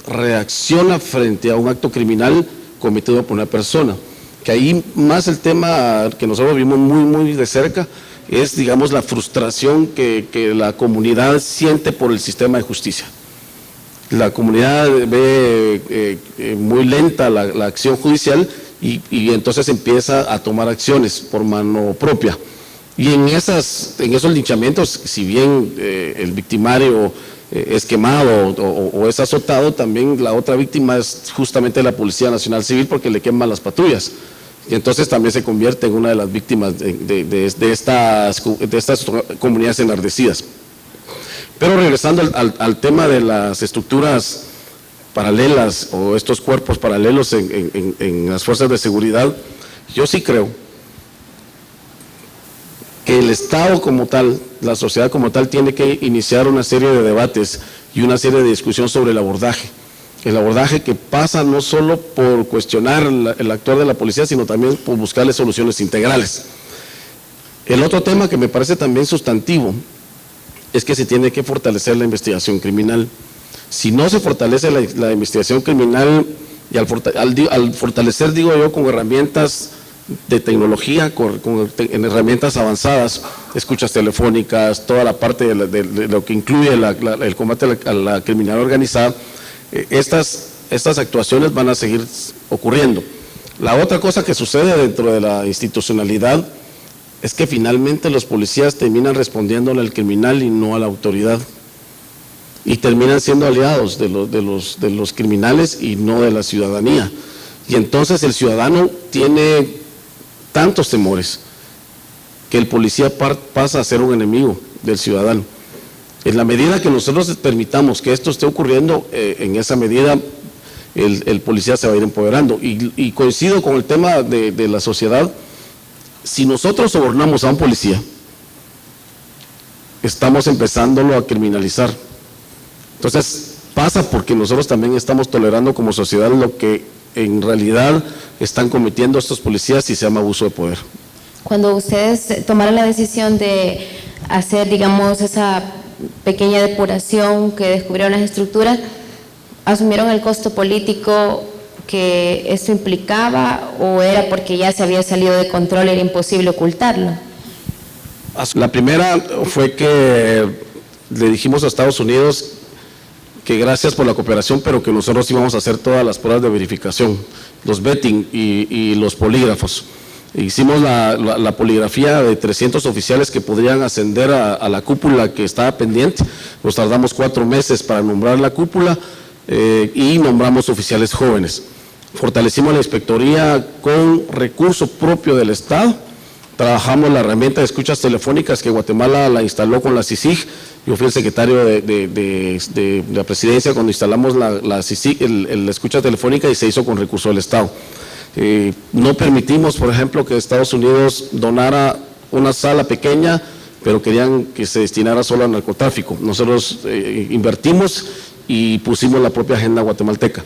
reacciona frente a un acto criminal cometido por una persona, que ahí más el tema que nosotros vimos muy de cerca es, digamos, la frustración que la comunidad siente por el sistema de justicia. La comunidad ve muy lenta la acción judicial y entonces empieza a tomar acciones por mano propia. Y en esos linchamientos, si bien el victimario es quemado o es azotado, también la otra víctima es justamente la Policía Nacional Civil porque le queman las patrullas. Y entonces también se convierte en una de las víctimas de estas comunidades enardecidas. Pero regresando al tema de las estructuras paralelas o estos cuerpos paralelos en las fuerzas de seguridad, yo sí creo que el Estado como tal, la sociedad como tal, tiene que iniciar una serie de debates y una serie de discusión sobre el abordaje. El abordaje que pasa no solo por cuestionar el actuar de la policía, sino también por buscarle soluciones integrales. El otro tema que me parece también sustantivo es que se tiene que fortalecer la investigación criminal. Si no se fortalece la investigación criminal, y al fortalecer, digo yo, con herramientas de tecnología, en herramientas avanzadas, escuchas telefónicas, toda la parte de lo que incluye el combate a la criminalidad organizada, estas actuaciones van a seguir ocurriendo. La otra cosa que sucede dentro de la institucionalidad es que finalmente los policías terminan respondiéndole al criminal y no a la autoridad, y terminan siendo aliados de los criminales y no de la ciudadanía. Y entonces el ciudadano tiene tantos temores que el policía pasa a ser un enemigo del ciudadano. En la medida que nosotros permitamos que esto esté ocurriendo, en esa medida el policía se va a ir empoderando. Y coincido con el tema de la sociedad. Si nosotros sobornamos a un policía, estamos empezándolo a criminalizar. Entonces pasa porque nosotros también estamos tolerando como sociedad lo que en realidad están cometiendo estos policías y se llama abuso de poder. Cuando ustedes tomaron la decisión de hacer, digamos, esa pequeña depuración que descubrieron las estructuras, ¿asumieron el costo político que esto implicaba o era porque ya se había salido de control y era imposible ocultarlo? La primera fue que le dijimos a Estados Unidos que gracias por la cooperación, pero que nosotros íbamos a hacer todas las pruebas de verificación, los vetting y los polígrafos. Hicimos la poligrafía de 300 oficiales que podrían ascender a la cúpula que estaba pendiente. Nos tardamos 4 meses para nombrar la cúpula y nombramos oficiales jóvenes. Fortalecimos la inspectoría con recurso propio del Estado. Trabajamos la herramienta de escuchas telefónicas que Guatemala la instaló con la CICIG. Yo fui el secretario de la presidencia cuando instalamos la CICIG, la escucha telefónica, y se hizo con recurso del Estado. No permitimos, por ejemplo, que Estados Unidos donara una sala pequeña, pero querían que se destinara solo al narcotráfico. Nosotros invertimos y pusimos la propia agenda guatemalteca.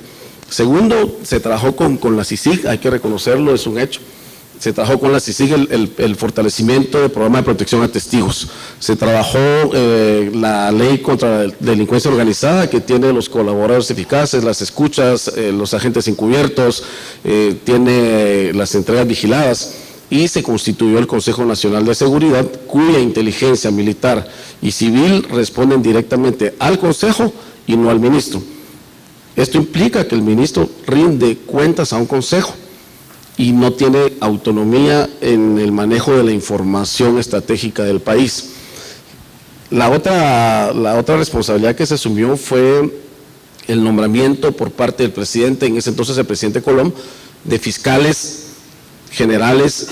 Segundo, se trabajó con la CICIG, hay que reconocerlo, es un hecho. Se trabajó con la CICIG el fortalecimiento del programa de protección a testigos. Se trabajó la ley contra la delincuencia organizada, que tiene los colaboradores eficaces, las escuchas, los agentes encubiertos, tiene las entregas vigiladas, y se constituyó el Consejo Nacional de Seguridad, cuya inteligencia militar y civil responden directamente al Consejo y no al ministro. Esto implica que el ministro rinde cuentas a un consejo y no tiene autonomía en el manejo de la información estratégica del país. La otra responsabilidad que se asumió fue el nombramiento por parte del presidente, en ese entonces el presidente Colom, de fiscales generales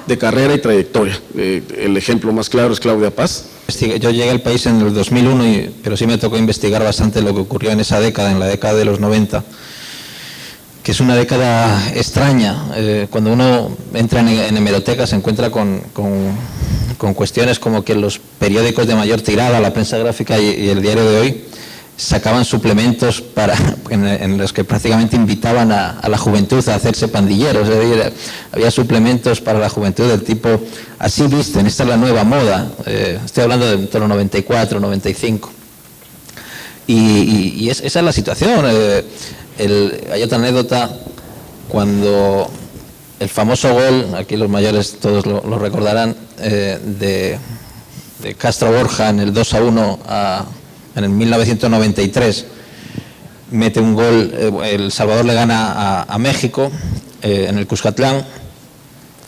de carrera y trayectoria. El ejemplo más claro es Claudia Paz. Yo llegué al país en el 2001, pero sí me tocó investigar bastante lo que ocurrió en esa década, en la década de los 90. Que es una década extraña. Cuando uno entra en hemeroteca se encuentra con cuestiones como que los periódicos de mayor tirada, la prensa gráfica y el diario de hoy, sacaban suplementos en los que prácticamente invitaban a la juventud a hacerse pandilleros. Había suplementos para la juventud del tipo, así visten, esta es la nueva moda. Estoy hablando de en torno 94, 95. Y esa es la situación. Hay otra anécdota, cuando el famoso gol, aquí los mayores todos lo recordarán, de Castro Borja en el 2-1 en el 1993, mete un gol, El Salvador le gana a México en el Cuscatlán.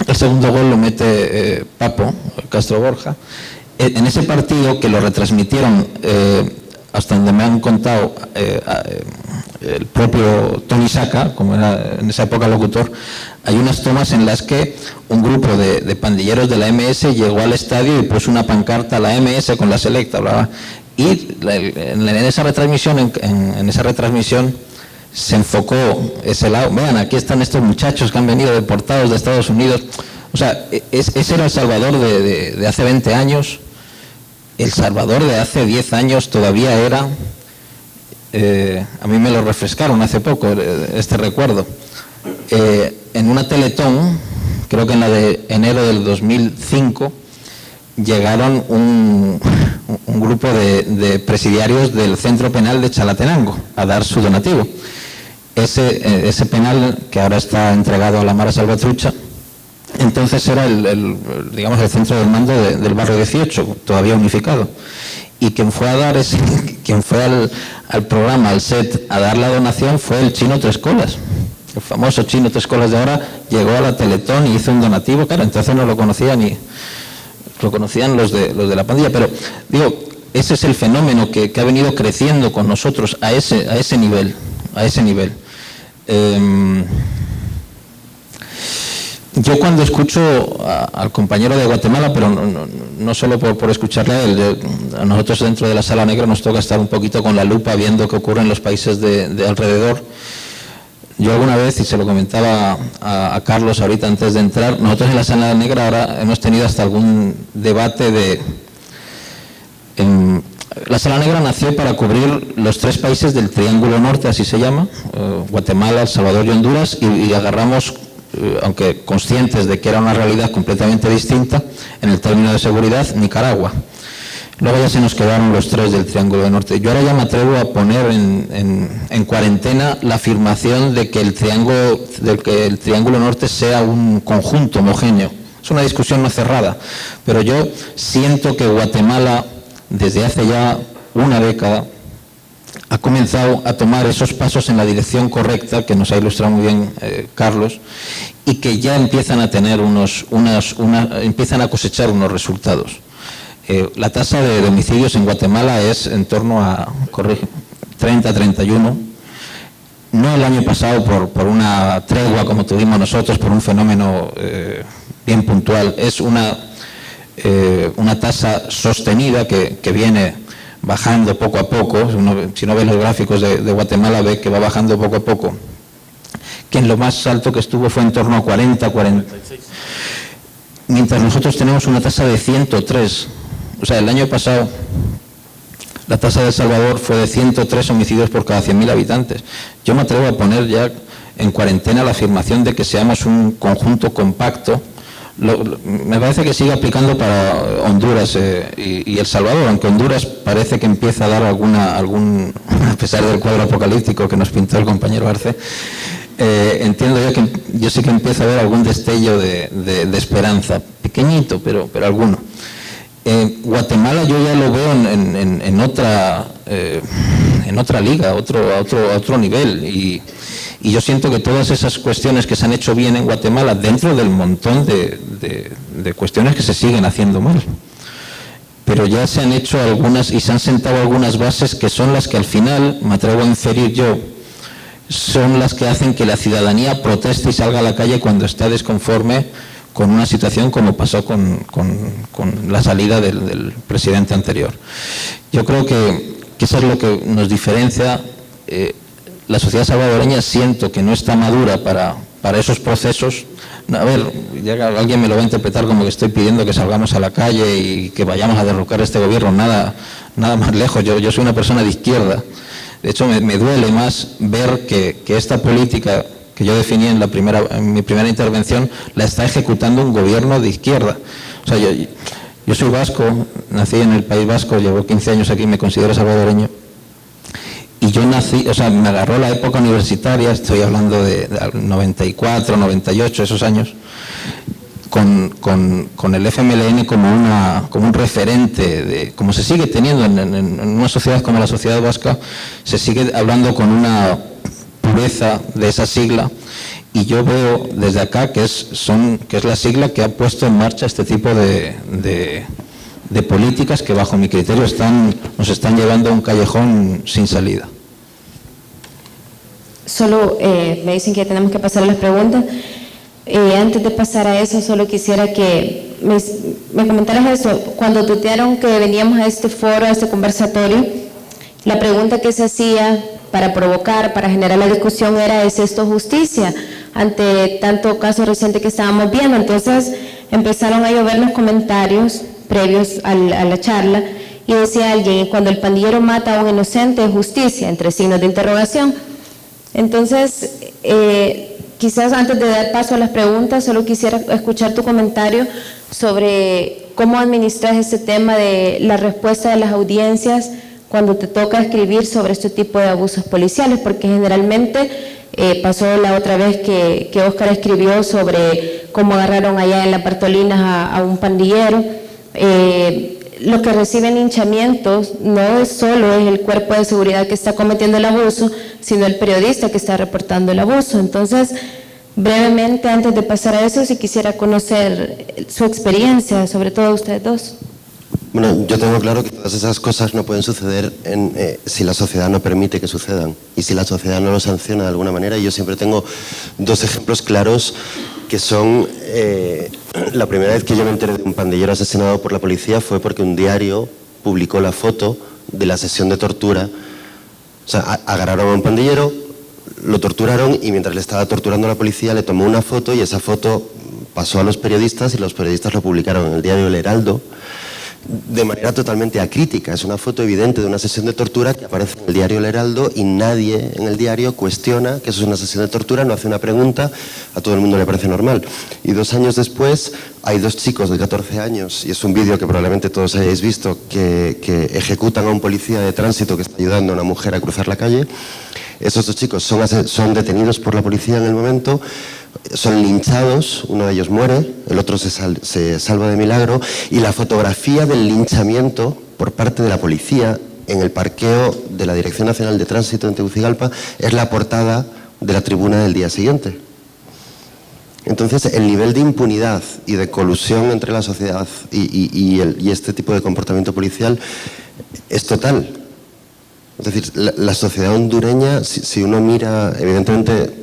El segundo gol lo mete Papo Castro Borja. En ese partido, que lo retransmitieron, hasta donde me han contado, el propio Tony Saca, como era en esa época locutor, hay unas tomas en las que un grupo de pandilleros de la MS llegó al estadio y puso una pancarta, la MS con la selecta, bla, bla. Y en esa retransmisión, en esa retransmisión se enfocó ese lado. Vean, aquí están estos muchachos que han venido deportados de Estados Unidos. O sea, ese era El Salvador de hace 20 años. El Salvador de hace 10 años todavía era, a mí me lo refrescaron hace poco, este recuerdo, en una Teletón, creo que en la de enero del 2005, llegaron un grupo de presidiarios del centro penal de Chalatenango a dar su donativo. Ese penal, que ahora está entregado a la Mara Salvatrucha, entonces era digamos, el centro del mando del barrio 18, todavía unificado. Y quien fue a dar quien fue al programa, al set, a dar la donación fue el Chino Tres Colas. El famoso Chino Tres Colas de ahora llegó a la Teletón y hizo un donativo. Claro, entonces no lo conocían, ni lo conocían los de la pandilla. Pero digo, ese es el fenómeno que ha venido creciendo con nosotros a ese nivel. Yo cuando escucho al compañero de Guatemala, pero no solo por escucharle a él, a nosotros dentro de la Sala Negra nos toca estar un poquito con la lupa viendo qué ocurre en los países de alrededor. Yo alguna vez, y se lo comentaba a Carlos ahorita antes de entrar, nosotros en la Sala Negra ahora hemos tenido hasta algún debate la Sala Negra nació para cubrir los 3 países del Triángulo Norte, así se llama, Guatemala, El Salvador y Honduras, y agarramos, aunque conscientes de que era una realidad completamente distinta, en el término de seguridad, Nicaragua. Luego ya se nos quedaron los 3 del Triángulo del Norte. Yo ahora ya me atrevo a poner en cuarentena la afirmación de que el Triángulo Norte sea un conjunto homogéneo. Es una discusión no cerrada, pero yo siento que Guatemala, desde hace ya una década, ha comenzado a tomar esos pasos en la dirección correcta, que nos ha ilustrado muy bien Carlos, y que ya empiezan a tener empiezan a cosechar unos resultados. La tasa de homicidios en Guatemala es en torno a 30, 31. No el año pasado por una tregua como tuvimos nosotros, por un fenómeno bien puntual. Es una tasa sostenida que viene bajando poco a poco. Si no ve los gráficos de Guatemala, ve que va bajando poco a poco. Que en lo más alto que estuvo fue en torno a 40. Mientras nosotros tenemos una tasa de 103. O sea, el año pasado la tasa de El Salvador fue de 103 homicidios por cada 100.000 habitantes. Yo me atrevo a poner ya en cuarentena la afirmación de que seamos un conjunto compacto. Me parece que sigue aplicando para Honduras y El Salvador, aunque Honduras parece que empieza a dar a pesar del cuadro apocalíptico que nos pintó el compañero Arce, entiendo yo sí que empieza a haber algún destello de esperanza, pequeñito, pero alguno. Guatemala yo ya lo veo en otra liga, otro nivel, y yo siento que todas esas cuestiones que se han hecho bien en Guatemala, dentro del montón de cuestiones que se siguen haciendo mal, pero ya se han hecho algunas y se han sentado algunas bases que son las que al final, me atrevo a inferir yo, son las que hacen que la ciudadanía proteste y salga a la calle cuando está desconforme con una situación como pasó con la salida del presidente anterior. Yo creo que eso es lo que nos diferencia. La sociedad salvadoreña siento que no está madura para esos procesos. A ver, ya alguien me lo va a interpretar como que estoy pidiendo que salgamos a la calle y que vayamos a derrocar este gobierno, nada más lejos. Yo soy una persona de izquierda. De hecho, me duele más ver que esta política que yo definí en mi primera intervención, la está ejecutando un gobierno de izquierda. O sea, yo soy vasco, nací en el País Vasco, llevo 15 años aquí, me considero salvadoreño. Y yo nací, o sea, me agarró la época universitaria, estoy hablando de 94, 98, esos años, con el FMLN como un referente, como se sigue teniendo en una sociedad como la sociedad vasca, se sigue hablando con una pureza de esa sigla, y yo veo desde acá que es la sigla que ha puesto en marcha este tipo de políticas que bajo mi criterio nos están llevando a un callejón sin salida. Solo me dicen que tenemos que pasar a las preguntas. Antes de pasar a eso, solo quisiera que me comentaras eso. Cuando tuitearon que veníamos a este foro, a este conversatorio, la pregunta que se hacía para provocar, para generar la discusión era: ¿es esto justicia? Ante tanto caso reciente que estábamos viendo. Entonces empezaron a llover los comentarios previos a la charla y decía alguien: cuando el pandillero mata a un inocente es justicia, entre signos de interrogación. Entonces, quizás antes de dar paso a las preguntas, solo quisiera escuchar tu comentario sobre cómo administras este tema de la respuesta de las audiencias cuando te toca escribir sobre este tipo de abusos policiales, porque generalmente pasó la otra vez que Óscar escribió sobre cómo agarraron allá en las Bartolinas a un pandillero. Lo que reciben linchamientos no solo es el cuerpo de seguridad que está cometiendo el abuso, sino el periodista que está reportando el abuso. Entonces, brevemente, antes de pasar a eso, si quisiera conocer su experiencia, sobre todo ustedes dos. Bueno, yo tengo claro que todas esas cosas no pueden suceder si la sociedad no permite que sucedan y si la sociedad no lo sanciona de alguna manera. Y yo siempre tengo dos ejemplos claros que son, la primera vez que yo me enteré de un pandillero asesinado por la policía fue porque un diario publicó la foto de la sesión de tortura. O sea, agarraron a un pandillero, lo torturaron y mientras le estaba torturando a la policía le tomó una foto y esa foto pasó a los periodistas y los periodistas lo publicaron en el diario El Heraldo de manera totalmente acrítica. Es una foto evidente de una sesión de tortura que aparece en el diario El Heraldo y nadie en el diario cuestiona que eso es una sesión de tortura, no hace una pregunta, a todo el mundo le parece normal. Y 2 años después hay 2 chicos de 14 años, y es un vídeo que probablemente todos hayáis visto, que ejecutan a un policía de tránsito que está ayudando a una mujer a cruzar la calle. Esos 2 chicos son detenidos por la policía en el momento, son linchados, uno de ellos muere, el otro se salva de milagro, y la fotografía del linchamiento por parte de la policía en el parqueo de la Dirección Nacional de Tránsito en Tegucigalpa es la portada de la tribuna del día siguiente. Entonces, el nivel de impunidad y de colusión entre la sociedad y este tipo de comportamiento policial es total. Es decir, la sociedad hondureña, si uno mira, evidentemente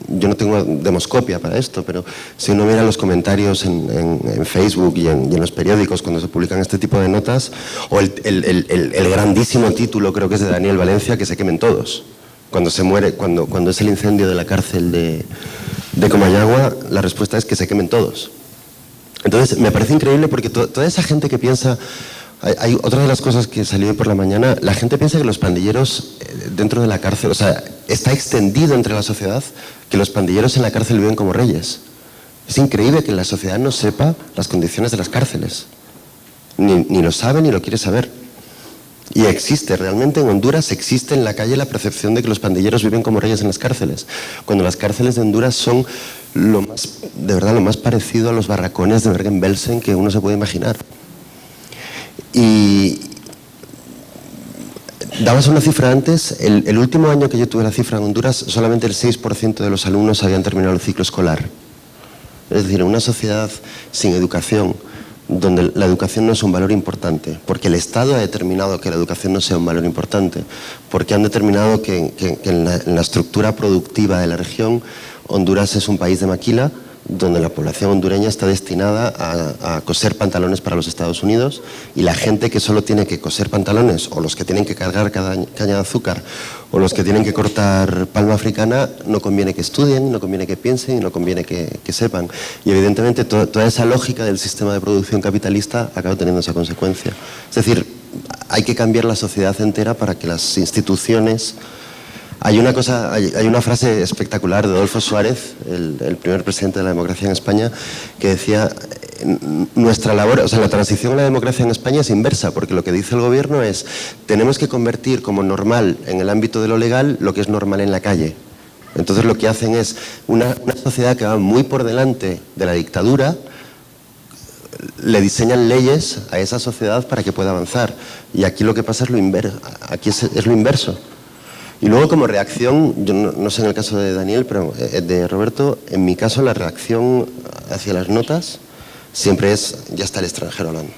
yo no tengo demoscopia para esto, pero si uno mira los comentarios en Facebook y en los periódicos cuando se publican este tipo de notas, o el grandísimo título, creo que es de Daniel Valencia, que se quemen todos. Cuando se muere, cuando es el incendio de la cárcel de Comayagua, la respuesta es que se quemen todos. Entonces, me parece increíble porque toda esa gente que piensa... Hay otra de las cosas que salió por la mañana, la gente piensa que los pandilleros dentro de la cárcel, o sea, está extendido entre la sociedad que los pandilleros en la cárcel viven como reyes. Es increíble que la sociedad no sepa las condiciones de las cárceles. Ni lo sabe ni lo quiere saber. Y existe, realmente en Honduras existe en la calle la percepción de que los pandilleros viven como reyes en las cárceles, cuando las cárceles de Honduras son de verdad lo más parecido a los barracones de Bergen-Belsen que uno se puede imaginar. Y dabas una cifra antes, el último año que yo tuve la cifra en Honduras, solamente el 6% de los alumnos habían terminado el ciclo escolar. Es decir, en una sociedad sin educación, donde la educación no es un valor importante, porque el Estado ha determinado que la educación no sea un valor importante, porque han determinado que en la estructura productiva de la región, Honduras es un país de maquila, donde la población hondureña está destinada a coser pantalones para los Estados Unidos, y la gente que solo tiene que coser pantalones, o los que tienen que cargar caña de azúcar, o los que tienen que cortar palma africana, no conviene que estudien, no conviene que piensen y no conviene que sepan. Y evidentemente toda esa lógica del sistema de producción capitalista acaba teniendo esa consecuencia. Es decir, hay que cambiar la sociedad entera para que las instituciones... Hay una frase espectacular de Adolfo Suárez, el primer presidente de la democracia en España, que decía: nuestra labor, o sea, la transición a la democracia en España es inversa, porque lo que dice el gobierno es: tenemos que convertir como normal en el ámbito de lo legal lo que es normal en la calle. Entonces lo que hacen es una sociedad que va muy por delante de la dictadura, le diseñan leyes a esa sociedad para que pueda avanzar. Y aquí lo que pasa es lo inverso. Aquí es lo inverso. Y luego como reacción, yo no sé en el caso de Daniel, pero de Roberto, en mi caso la reacción hacia las notas siempre es, ya está el extranjero hablando.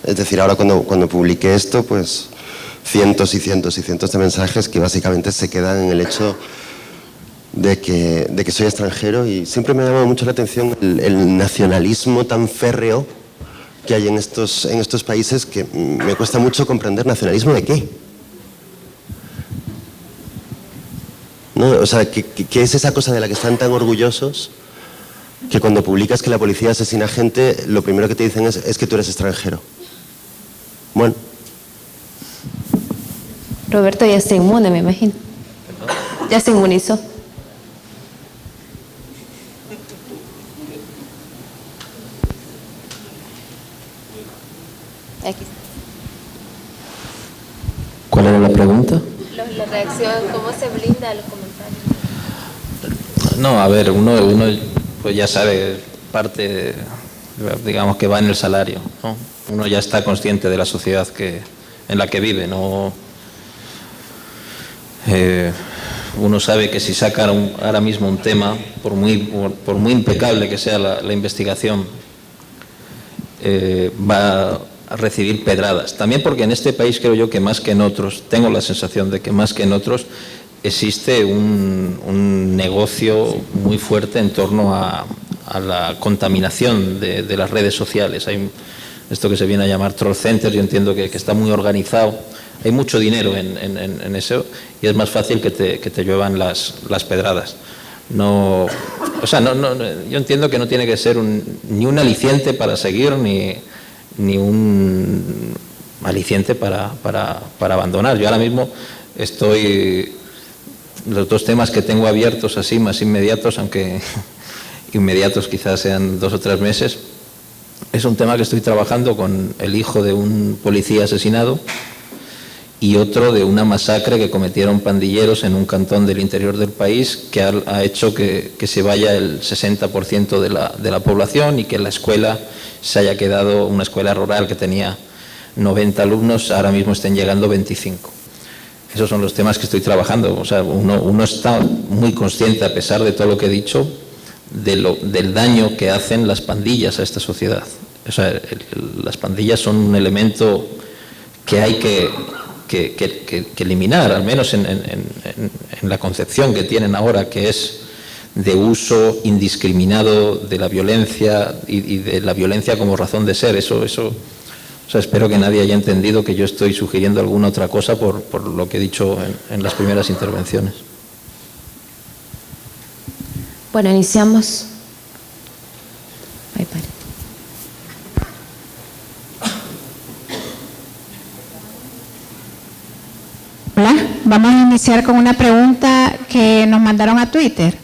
Es decir, ahora cuando publiqué esto, pues cientos y cientos y cientos de mensajes que básicamente se quedan en el hecho de que soy extranjero, y siempre me ha llamado mucho la atención el nacionalismo tan férreo que hay en estos países, que me cuesta mucho comprender. ¿Nacionalismo de qué? ¿No? O sea, ¿qué es esa cosa de la que están tan orgullosos, que cuando publicas que la policía asesina gente, lo primero que te dicen es que tú eres extranjero? Bueno. Roberto ya está inmune, me imagino. Ya se inmunizó. Aquí. ¿Cuál era la pregunta? La reacción, ¿cómo se blinda a los comentarios? No, a ver, uno pues ya sabe, parte, digamos, que va en el salario, ¿no? Uno ya está consciente de la sociedad en la que vive, ¿no? Uno sabe que si saca ahora mismo un tema, por muy impecable que sea la investigación, va a recibir pedradas. También porque en este país, creo yo, que más que en otros, tengo la sensación de que más que en otros, existe un negocio muy fuerte en torno a la contaminación de las redes sociales. Hay esto que se viene a llamar troll centers, yo entiendo que está muy organizado. Hay mucho dinero en eso, y es más fácil que te lluevan las pedradas. No, o sea, yo entiendo que no tiene que ser ni un aliciente para seguir, ni un aliciente para abandonar. Yo ahora mismo los dos temas que tengo abiertos así, más inmediatos, aunque inmediatos quizás sean 2 o 3 meses, es un tema que estoy trabajando con el hijo de un policía asesinado y otro de una masacre que cometieron pandilleros en un cantón del interior del país, que ha hecho que se vaya el 60% de la población, y que la escuela se haya quedado, una escuela rural que tenía 90 alumnos, ahora mismo estén llegando 25. Esos son los temas que estoy trabajando. O sea, uno está muy consciente, a pesar de todo lo que he dicho, del daño que hacen las pandillas a esta sociedad. O sea, las pandillas son un elemento que hay que eliminar, al menos en la concepción que tienen ahora, que es de uso indiscriminado de la violencia y de la violencia como razón de ser. Eso, o sea, espero que nadie haya entendido que yo estoy sugiriendo alguna otra cosa por lo que he dicho en las primeras intervenciones. Bueno, iniciamos. Ahí para. Hola, vamos a iniciar con una pregunta que nos mandaron a Twitter.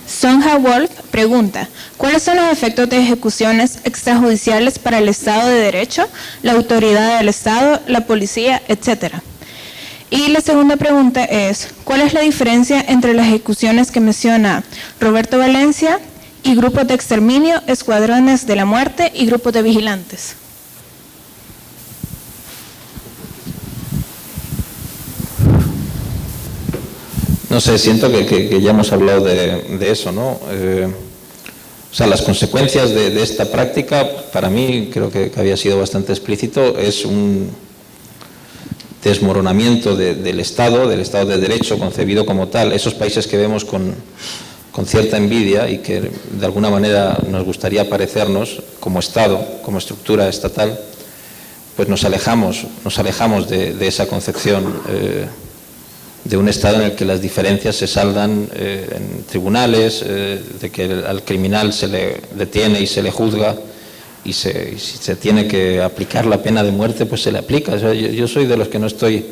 Sonja Wolf pregunta: ¿cuáles son los efectos de ejecuciones extrajudiciales para el Estado de Derecho, la autoridad del Estado, la policía, etcétera? Y la segunda pregunta es: ¿cuál es la diferencia entre las ejecuciones que menciona Roberto Valencia y grupos de exterminio, escuadrones de la muerte y grupos de vigilantes? No sé, siento que ya hemos hablado de eso, ¿no? O sea, las consecuencias de esta práctica, para mí, creo que había sido bastante explícito, es un desmoronamiento del Estado de Derecho concebido como tal. Esos países que vemos con cierta envidia y que de alguna manera nos gustaría parecernos como Estado, como estructura estatal, pues nos alejamos de esa concepción de un Estado en el que las diferencias se saldan en tribunales, de que al criminal se le detiene y se le juzga, y si se tiene que aplicar la pena de muerte, pues se le aplica. O sea, yo soy de los que no estoy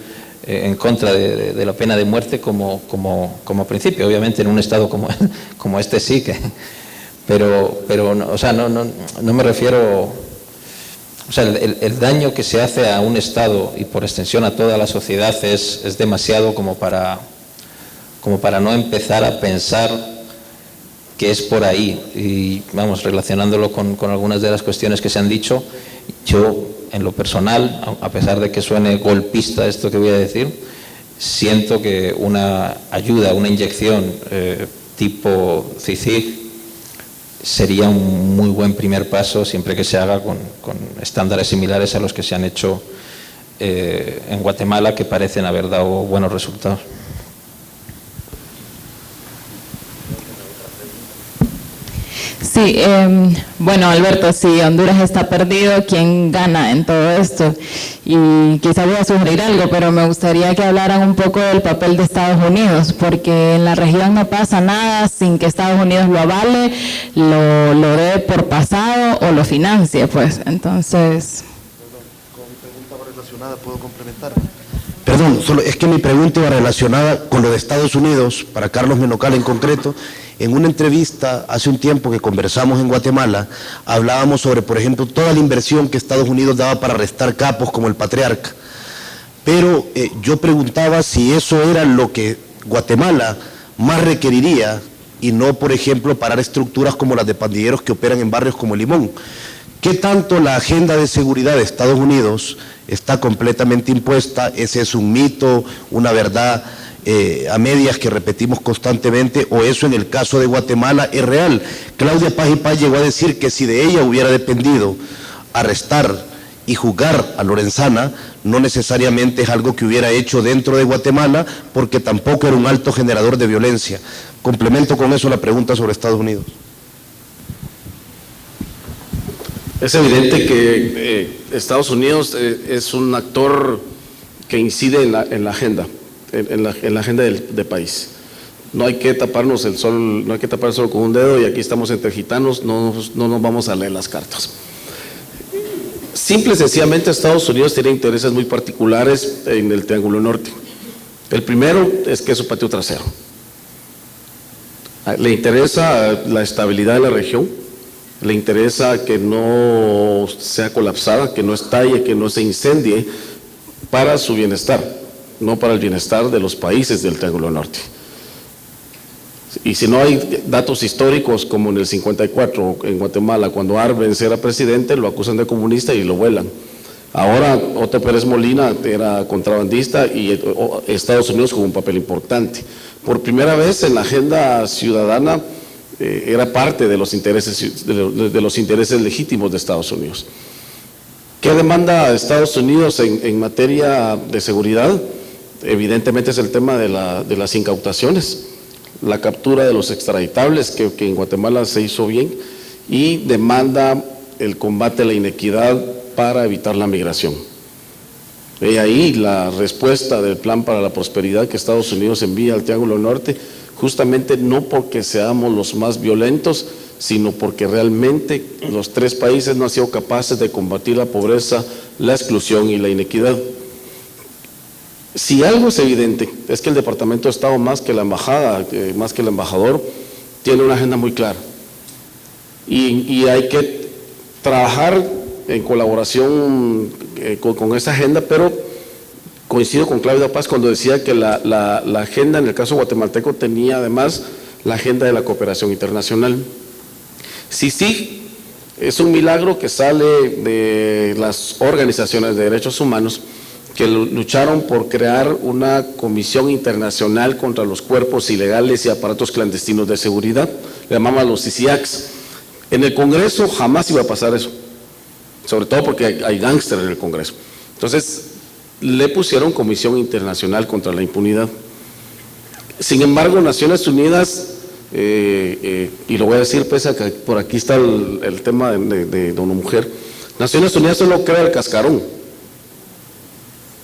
en contra de la pena de muerte como principio. Obviamente en un Estado como este sí, pero no, o sea, no me refiero. O sea, el daño que se hace a un Estado y por extensión a toda la sociedad es demasiado como para no empezar a pensar que es por ahí. Y vamos, relacionándolo con algunas de las cuestiones que se han dicho, yo en lo personal, a pesar de que suene golpista esto que voy a decir, siento que una ayuda, una inyección tipo CICIG sería un muy buen primer paso, siempre que se haga con estándares similares a los que se han hecho en Guatemala, que parecen haber dado buenos resultados. Sí, bueno, Alberto, si Honduras está perdido, ¿quién gana en todo esto? Y quizá voy a sugerir algo, pero me gustaría que hablaran un poco del papel de Estados Unidos, porque en la región no pasa nada sin que Estados Unidos lo avale, lo dé por pasado o lo financie, pues. Entonces... Con mi pregunta va relacionada, ¿puedo complementar? Perdón, solo es que mi pregunta iba relacionada con lo de Estados Unidos, para Carlos Menocal en concreto. En una entrevista hace un tiempo que conversamos en Guatemala, hablábamos sobre, por ejemplo, toda la inversión que Estados Unidos daba para arrestar capos como el Patriarca. Pero yo preguntaba si eso era lo que Guatemala más requeriría y no, por ejemplo, parar estructuras como las de pandilleros que operan en barrios como Limón. ¿Qué tanto la agenda de seguridad de Estados Unidos está completamente impuesta? ¿Ese es un mito, una verdad a medias que repetimos constantemente, o eso en el caso de Guatemala es real? Claudia Paz y Paz llegó a decir que si de ella hubiera dependido arrestar y juzgar a Lorenzana, no necesariamente es algo que hubiera hecho dentro de Guatemala, porque tampoco era un alto generador de violencia. Complemento con eso la pregunta sobre Estados Unidos. Es evidente que Estados Unidos es un actor que incide en la agenda. En la agenda del país. No hay que taparnos el sol, no hay que tapar el sol con un dedo, y aquí estamos entre gitanos, no nos vamos a leer las cartas. Simple y sencillamente Estados Unidos tiene intereses muy particulares en el Triángulo Norte. El primero es que es su patio trasero. Le interesa la estabilidad de la región, le interesa que no sea colapsada, que no estalle, que no se incendie, para su bienestar, no para el bienestar de los países del Triángulo Norte. Y si no hay datos históricos, como en el 54 en Guatemala, cuando Arbenz era presidente, lo acusan de comunista y lo vuelan. Ahora Otto Pérez Molina era contrabandista y Estados Unidos jugó un papel importante. Por primera vez en la agenda ciudadana era parte de los intereses legítimos de Estados Unidos. ¿Qué demanda Estados Unidos en materia de seguridad? Evidentemente es el tema de las incautaciones, la captura de los extraditables, que en Guatemala se hizo bien, y demanda el combate a la inequidad para evitar la migración. Ve ahí la respuesta del Plan para la Prosperidad que Estados Unidos envía al Triángulo Norte, justamente no porque seamos los más violentos, sino porque realmente los tres países no han sido capaces de combatir la pobreza, la exclusión y la inequidad. Si algo es evidente, es que el Departamento de Estado, más que la embajada, más que el embajador, tiene una agenda muy clara. Y hay que trabajar en colaboración con esa agenda, pero coincido con Claudia Paz cuando decía que la agenda en el caso guatemalteco tenía además la agenda de la cooperación internacional. Sí, es un milagro que sale de las organizaciones de derechos humanos que lucharon por crear una comisión internacional contra los cuerpos ilegales y aparatos clandestinos de seguridad, le llamaban los CICIACs. En el Congreso jamás iba a pasar eso, sobre todo porque hay gángsters en el Congreso. Entonces, le pusieron Comisión Internacional contra la Impunidad. Sin embargo, Naciones Unidas, y lo voy a decir pese a que por aquí está el tema de una mujer, Naciones Unidas solo crea el cascarón.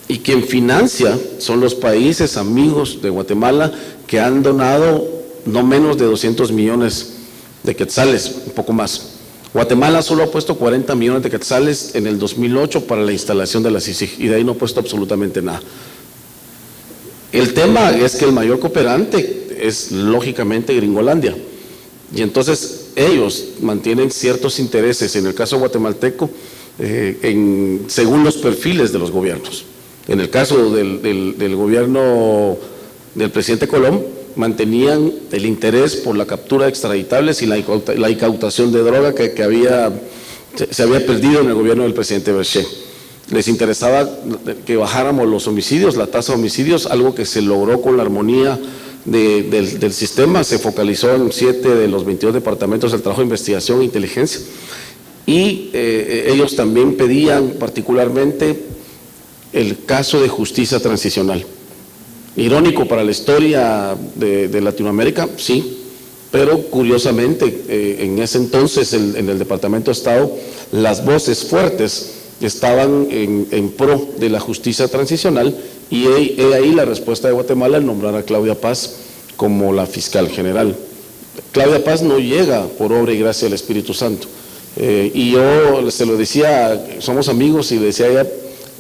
Y quien financia son los países amigos de Guatemala, que han donado no menos de 200 millones de quetzales, un poco más. Guatemala solo ha puesto 40 millones de quetzales en el 2008 para la instalación de la CICIG, y de ahí no ha puesto absolutamente nada. El tema es que el mayor cooperante es lógicamente Gringolandia, y entonces ellos mantienen ciertos intereses, en el caso guatemalteco, según los perfiles de los gobiernos. En el caso del gobierno del presidente Colom, mantenían el interés por la captura de extraditables y la incautación de droga que se había perdido en el gobierno del presidente Berché. Les interesaba que bajáramos los homicidios, la tasa de homicidios, algo que se logró con la armonía del sistema. Se focalizó en 7 de los 22 departamentos del trabajo de investigación e inteligencia. Y ellos también pedían particularmente el caso de justicia transicional. Irónico para la historia de Latinoamérica, sí, pero curiosamente en ese entonces en el Departamento de Estado las voces fuertes estaban en pro de la justicia transicional, y ahí la respuesta de Guatemala al nombrar a Claudia Paz como la fiscal general. Claudia Paz no llega por obra y gracia del Espíritu Santo. Y yo se lo decía, somos amigos, y le decía a ella,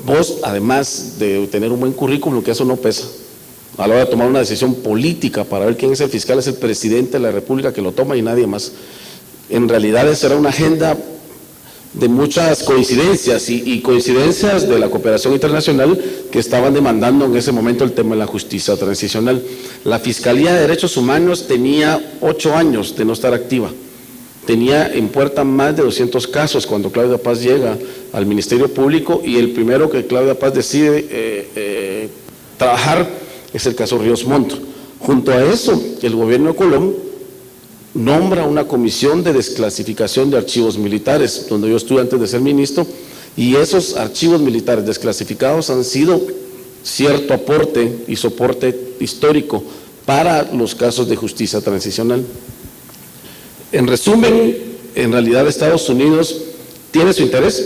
vos, además de tener un buen currículum, que eso no pesa. A la hora de tomar una decisión política para ver quién es el fiscal, es el presidente de la República que lo toma y nadie más. En realidad esa era una agenda de muchas coincidencias y coincidencias de la cooperación internacional que estaban demandando en ese momento el tema de la justicia transicional. La Fiscalía de Derechos Humanos tenía 8 años de no estar activa. Tenía en puerta más de 200 casos cuando Claudia Paz llega al Ministerio Público, y el primero que Claudia Paz decide trabajar es el caso Ríos Montt. Junto a eso, el gobierno de Colón nombra una comisión de desclasificación de archivos militares, donde yo estuve antes de ser ministro, y esos archivos militares desclasificados han sido cierto aporte y soporte histórico para los casos de justicia transicional. En resumen, en realidad Estados Unidos tiene su interés,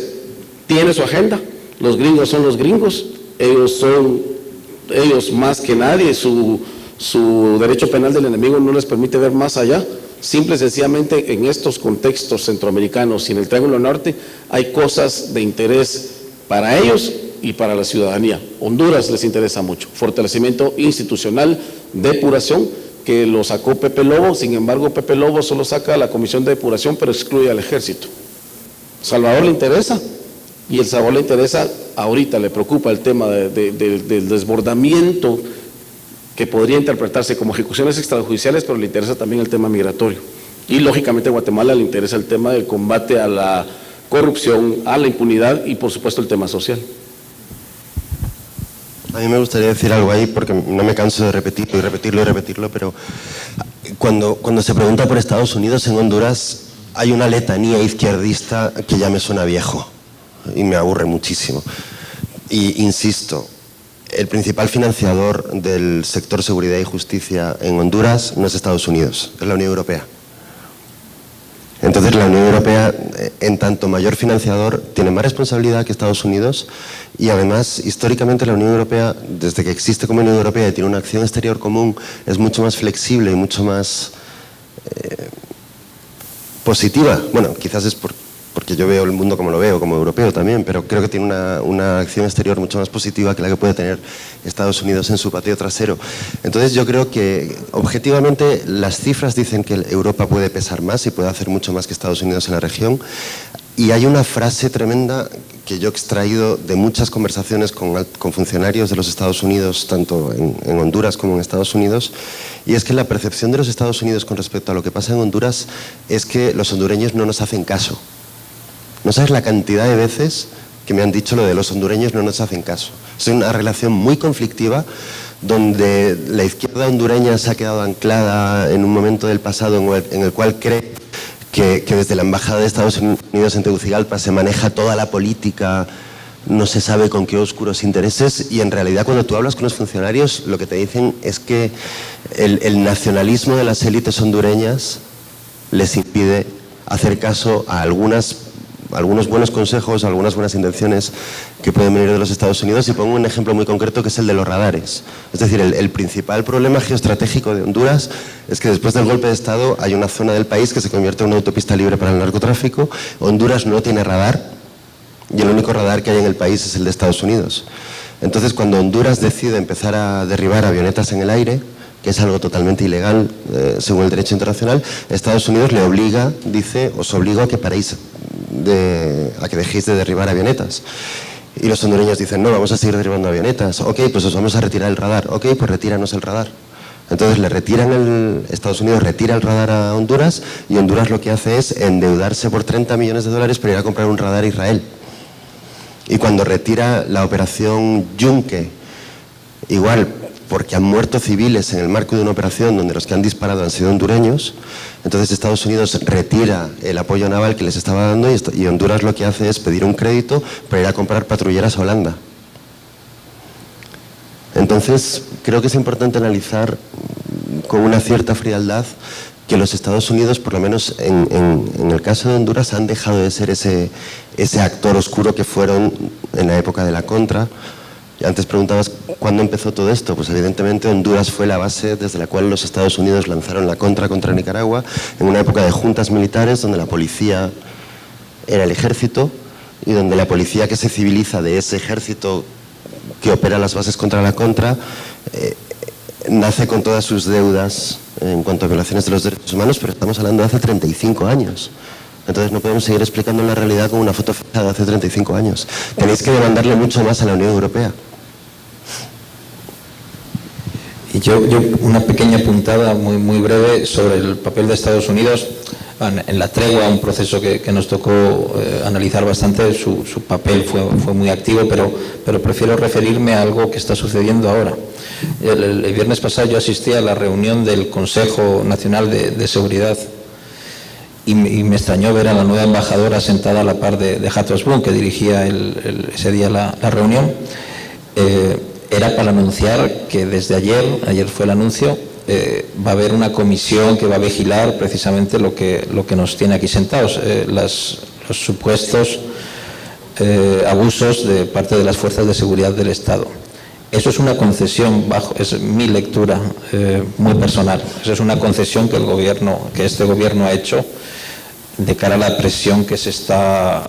tiene su agenda. Los gringos son los gringos, ellos más que nadie, su derecho penal del enemigo no les permite ver más allá. Simple y sencillamente en estos contextos centroamericanos y en el Triángulo Norte hay cosas de interés para ellos y para la ciudadanía. Honduras les interesa mucho, fortalecimiento institucional, depuración, que lo sacó Pepe Lobo. Sin embargo, Pepe Lobo solo saca la comisión de depuración, pero excluye al ejército. Salvador le interesa, y El Salvador le interesa, ahorita le preocupa el tema del desbordamiento que podría interpretarse como ejecuciones extrajudiciales, pero le interesa también el tema migratorio. Y lógicamente a Guatemala le interesa el tema del combate a la corrupción, a la impunidad y por supuesto el tema social. A mí me gustaría decir algo ahí, porque no me canso de repetirlo y repetirlo y repetirlo, pero cuando se pregunta por Estados Unidos en Honduras, hay una letanía izquierdista que ya me suena viejo y me aburre muchísimo. Y insisto, el principal financiador del sector seguridad y justicia en Honduras no es Estados Unidos, es la Unión Europea. Entonces la Unión Europea, en tanto mayor financiador, tiene más responsabilidad que Estados Unidos, y además históricamente la Unión Europea, desde que existe como Unión Europea y tiene una acción exterior común, es mucho más flexible y mucho más positiva. Bueno, quizás es porque yo veo el mundo como lo veo, como europeo también, pero creo que tiene una acción exterior mucho más positiva que la que puede tener Estados Unidos en su patio trasero. Entonces yo creo que objetivamente las cifras dicen que Europa puede pesar más y puede hacer mucho más que Estados Unidos en la región, y hay una frase tremenda que yo he extraído de muchas conversaciones con funcionarios de los Estados Unidos, tanto en Honduras como en Estados Unidos, y es que la percepción de los Estados Unidos con respecto a lo que pasa en Honduras es que los hondureños no nos hacen caso. No sabes la cantidad de veces que me han dicho lo de los hondureños no nos hacen caso. Es una relación muy conflictiva, donde la izquierda hondureña se ha quedado anclada en un momento del pasado en el cual cree que desde la Embajada de Estados Unidos en Tegucigalpa se maneja toda la política, no se sabe con qué oscuros intereses, y en realidad cuando tú hablas con los funcionarios lo que te dicen es que el nacionalismo de las élites hondureñas les impide hacer caso a algunos buenos consejos, algunas buenas intenciones que pueden venir de los Estados Unidos. Y pongo un ejemplo muy concreto, que es el de los radares. Es decir, el principal problema geoestratégico de Honduras es que después del golpe de Estado hay una zona del país que se convierte en una autopista libre para el narcotráfico. Honduras no tiene radar, y el único radar que hay en el país es el de Estados Unidos. Entonces, cuando Honduras decide empezar a derribar avionetas en el aire, que es algo totalmente ilegal según el derecho internacional, Estados Unidos le obliga, dice, os obligo a que paréis, a que dejéis de derribar avionetas. Y los hondureños dicen, no, vamos a seguir derribando avionetas. Ok, pues os vamos a retirar el radar. Ok, pues retíranos el radar. Entonces Estados Unidos retira el radar a Honduras, y Honduras lo que hace es endeudarse por $30 millones para ir a comprar un radar a Israel. Y cuando retira la operación Yunque, igual porque han muerto civiles en el marco de una operación donde los que han disparado han sido hondureños, entonces Estados Unidos retira el apoyo naval que les estaba dando y Honduras lo que hace es pedir un crédito para ir a comprar patrulleras a Holanda. Entonces, creo que es importante analizar con una cierta frialdad que los Estados Unidos, por lo menos en el caso de Honduras, han dejado de ser ese actor oscuro que fueron en la época de la Contra. Y antes preguntabas cuándo empezó todo esto. Pues evidentemente Honduras fue la base desde la cual los Estados Unidos lanzaron la Contra contra Nicaragua, en una época de juntas militares donde la policía era el ejército y donde la policía que se civiliza de ese ejército que opera las bases contra la Contra nace con todas sus deudas en cuanto a violaciones de los derechos humanos, pero estamos hablando de hace 35 años. Entonces no podemos seguir explicando la realidad como una foto fija de hace 35 años. Tenéis que demandarle mucho más a la Unión Europea. Y yo una pequeña puntada muy breve sobre el papel de Estados Unidos. En la tregua, un proceso que nos tocó analizar bastante, su papel fue muy activo, pero prefiero referirme a algo que está sucediendo ahora. El viernes pasado yo asistí a la reunión del Consejo Nacional de Seguridad y me extrañó ver a la nueva embajadora sentada a la par de Hattos Blum, que dirigía ese día la reunión. Era para anunciar que desde ayer fue el anuncio, va a haber una comisión que va a vigilar precisamente lo que nos tiene aquí sentados, los supuestos abusos de parte de las fuerzas de seguridad del Estado. Eso es una concesión, es mi lectura muy personal, eso es una concesión que este gobierno ha hecho de cara a la presión que está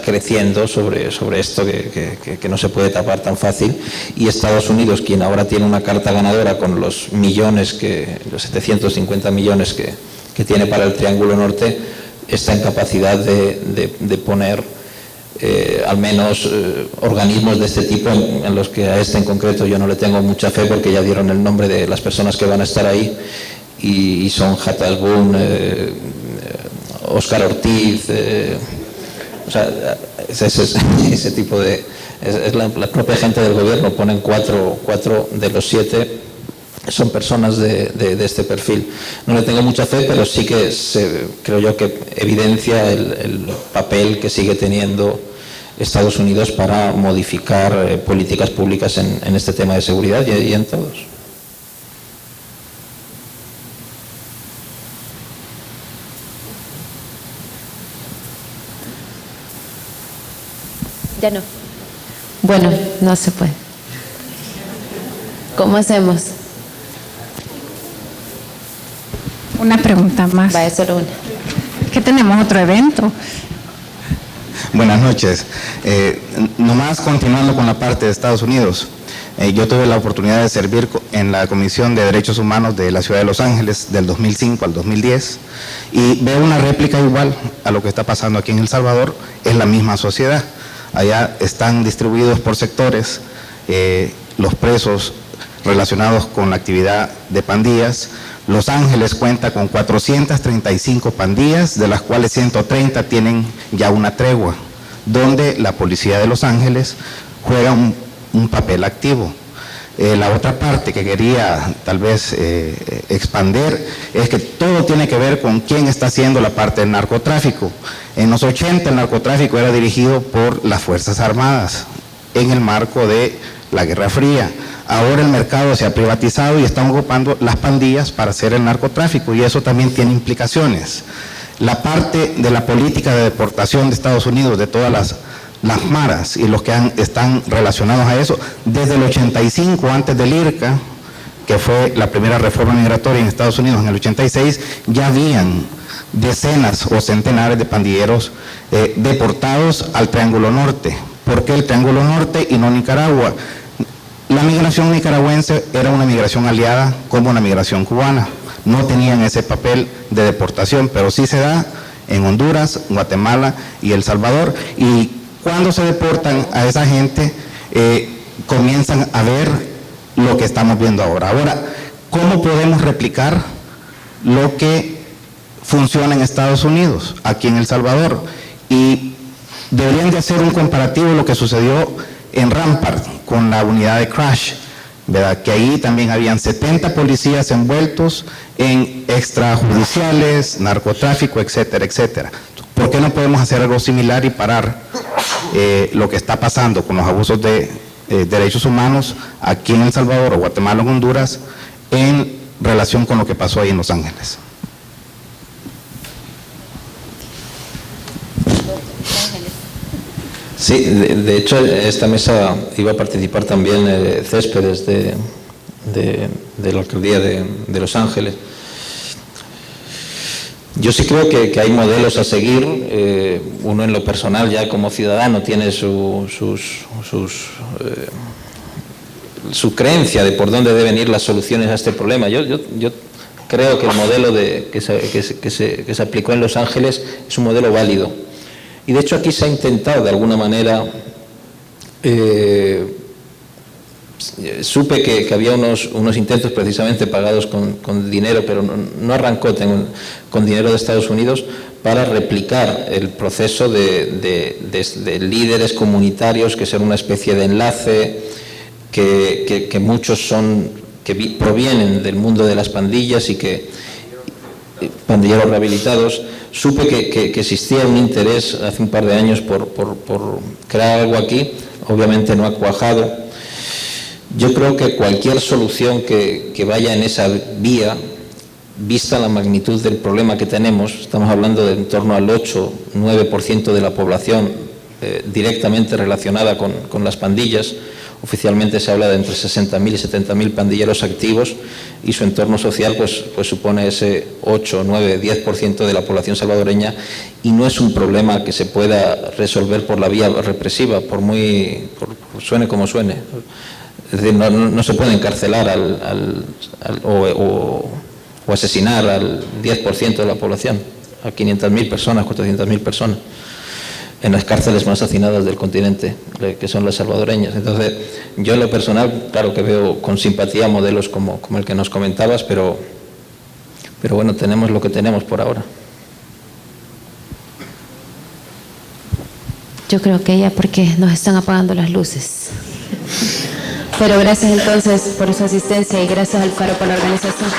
creciendo sobre esto que no se puede tapar tan fácil, y Estados Unidos, quien ahora tiene una carta ganadora con los 750 millones que tiene para el Triángulo Norte, está en capacidad de poner al menos organismos de este tipo en los que a este en concreto yo no le tengo mucha fe, porque ya dieron el nombre de las personas que van a estar ahí y son Hattos Blum, Óscar Ortiz, o sea, ese tipo de... Es la propia gente del gobierno, ponen cuatro de los 7 son personas de este perfil. No le tengo mucha fe, pero sí que creo yo que evidencia el papel que sigue teniendo Estados Unidos para modificar políticas públicas en este tema de seguridad y en todos. Ya no. Bueno, no se puede. ¿Cómo hacemos? Una pregunta más. Va a ser una. ¿Qué tenemos otro evento? Buenas noches. Nomás continuando con la parte de Estados Unidos. Yo tuve la oportunidad de servir en la Comisión de Derechos Humanos de la Ciudad de Los Ángeles del 2005 al 2010 y veo una réplica igual a lo que está pasando aquí en El Salvador. Es la misma sociedad. Allá están distribuidos por sectores los presos relacionados con la actividad de pandillas. Los Ángeles cuenta con 435 pandillas, de las cuales 130 tienen ya una tregua, donde la policía de Los Ángeles juega un papel activo. La otra parte que quería tal vez expander es que todo tiene que ver con quién está haciendo la parte del narcotráfico. En los 80 el narcotráfico era dirigido por las Fuerzas Armadas en el marco de la Guerra Fría. Ahora el mercado se ha privatizado y están ocupando las pandillas para hacer el narcotráfico, y eso también tiene implicaciones. La parte de la política de deportación de Estados Unidos, de todas las maras y los que están relacionados a eso, desde el 85, antes del IRCA, que fue la primera reforma migratoria en Estados Unidos en el 86, ya habían decenas o centenares de pandilleros deportados al Triángulo Norte. ¿Por qué el Triángulo Norte y no Nicaragua? La migración nicaragüense era una migración aliada como una migración cubana. No tenían ese papel de deportación, pero sí se da en Honduras, Guatemala y El Salvador. Y cuando se deportan a esa gente, comienzan a ver lo que estamos viendo ahora. Ahora, ¿cómo podemos replicar lo que funciona en Estados Unidos, aquí en El Salvador? Y deberían de hacer un comparativo de lo que sucedió en Rampart con la unidad de Crash, ¿verdad? Que ahí también habían 70 policías envueltos en extrajudiciales, narcotráfico, etcétera, etcétera. ¿Por qué no podemos hacer algo similar y parar lo que está pasando con los abusos de derechos humanos aquí en El Salvador o Guatemala o Honduras en relación con lo que pasó ahí en Los Ángeles? Sí, de hecho, esta mesa iba a participar también Céspedes de la alcaldía de Los Ángeles. Yo sí creo que hay modelos a seguir. Uno en lo personal ya como ciudadano tiene su creencia de por dónde deben ir las soluciones a este problema. Yo creo que el modelo que se aplicó en Los Ángeles es un modelo válido. Y de hecho aquí se ha intentado de alguna manera, supe que había unos intentos precisamente pagados con dinero, pero no arrancó con dinero de Estados Unidos, para replicar el proceso de líderes comunitarios que son una especie de enlace, que muchos provienen del mundo de las pandillas y que pandilleros rehabilitados. Supe que existía un interés hace un par de años por crear algo aquí, obviamente no ha cuajado. Yo creo que cualquier solución que vaya en esa vía, vista la magnitud del problema que tenemos, estamos hablando de en torno al 8-9% de la población directamente relacionada con las pandillas. Oficialmente se habla de entre 60.000 y 70.000 pandilleros activos, y su entorno social pues supone ese 8, 9, 10% de la población salvadoreña, y no es un problema que se pueda resolver por la vía represiva, por suene como suene. Es decir, no se puede encarcelar o asesinar al 10% de la población, a 500.000 personas, 400.000 personas, en las cárceles más hacinadas del continente, que son las salvadoreñas. Entonces, yo en lo personal, claro que veo con simpatía modelos como el que nos comentabas, pero bueno, tenemos lo que tenemos por ahora. Yo creo que ya, porque nos están apagando las luces. Pero gracias entonces por su asistencia y gracias al Faro por la organización.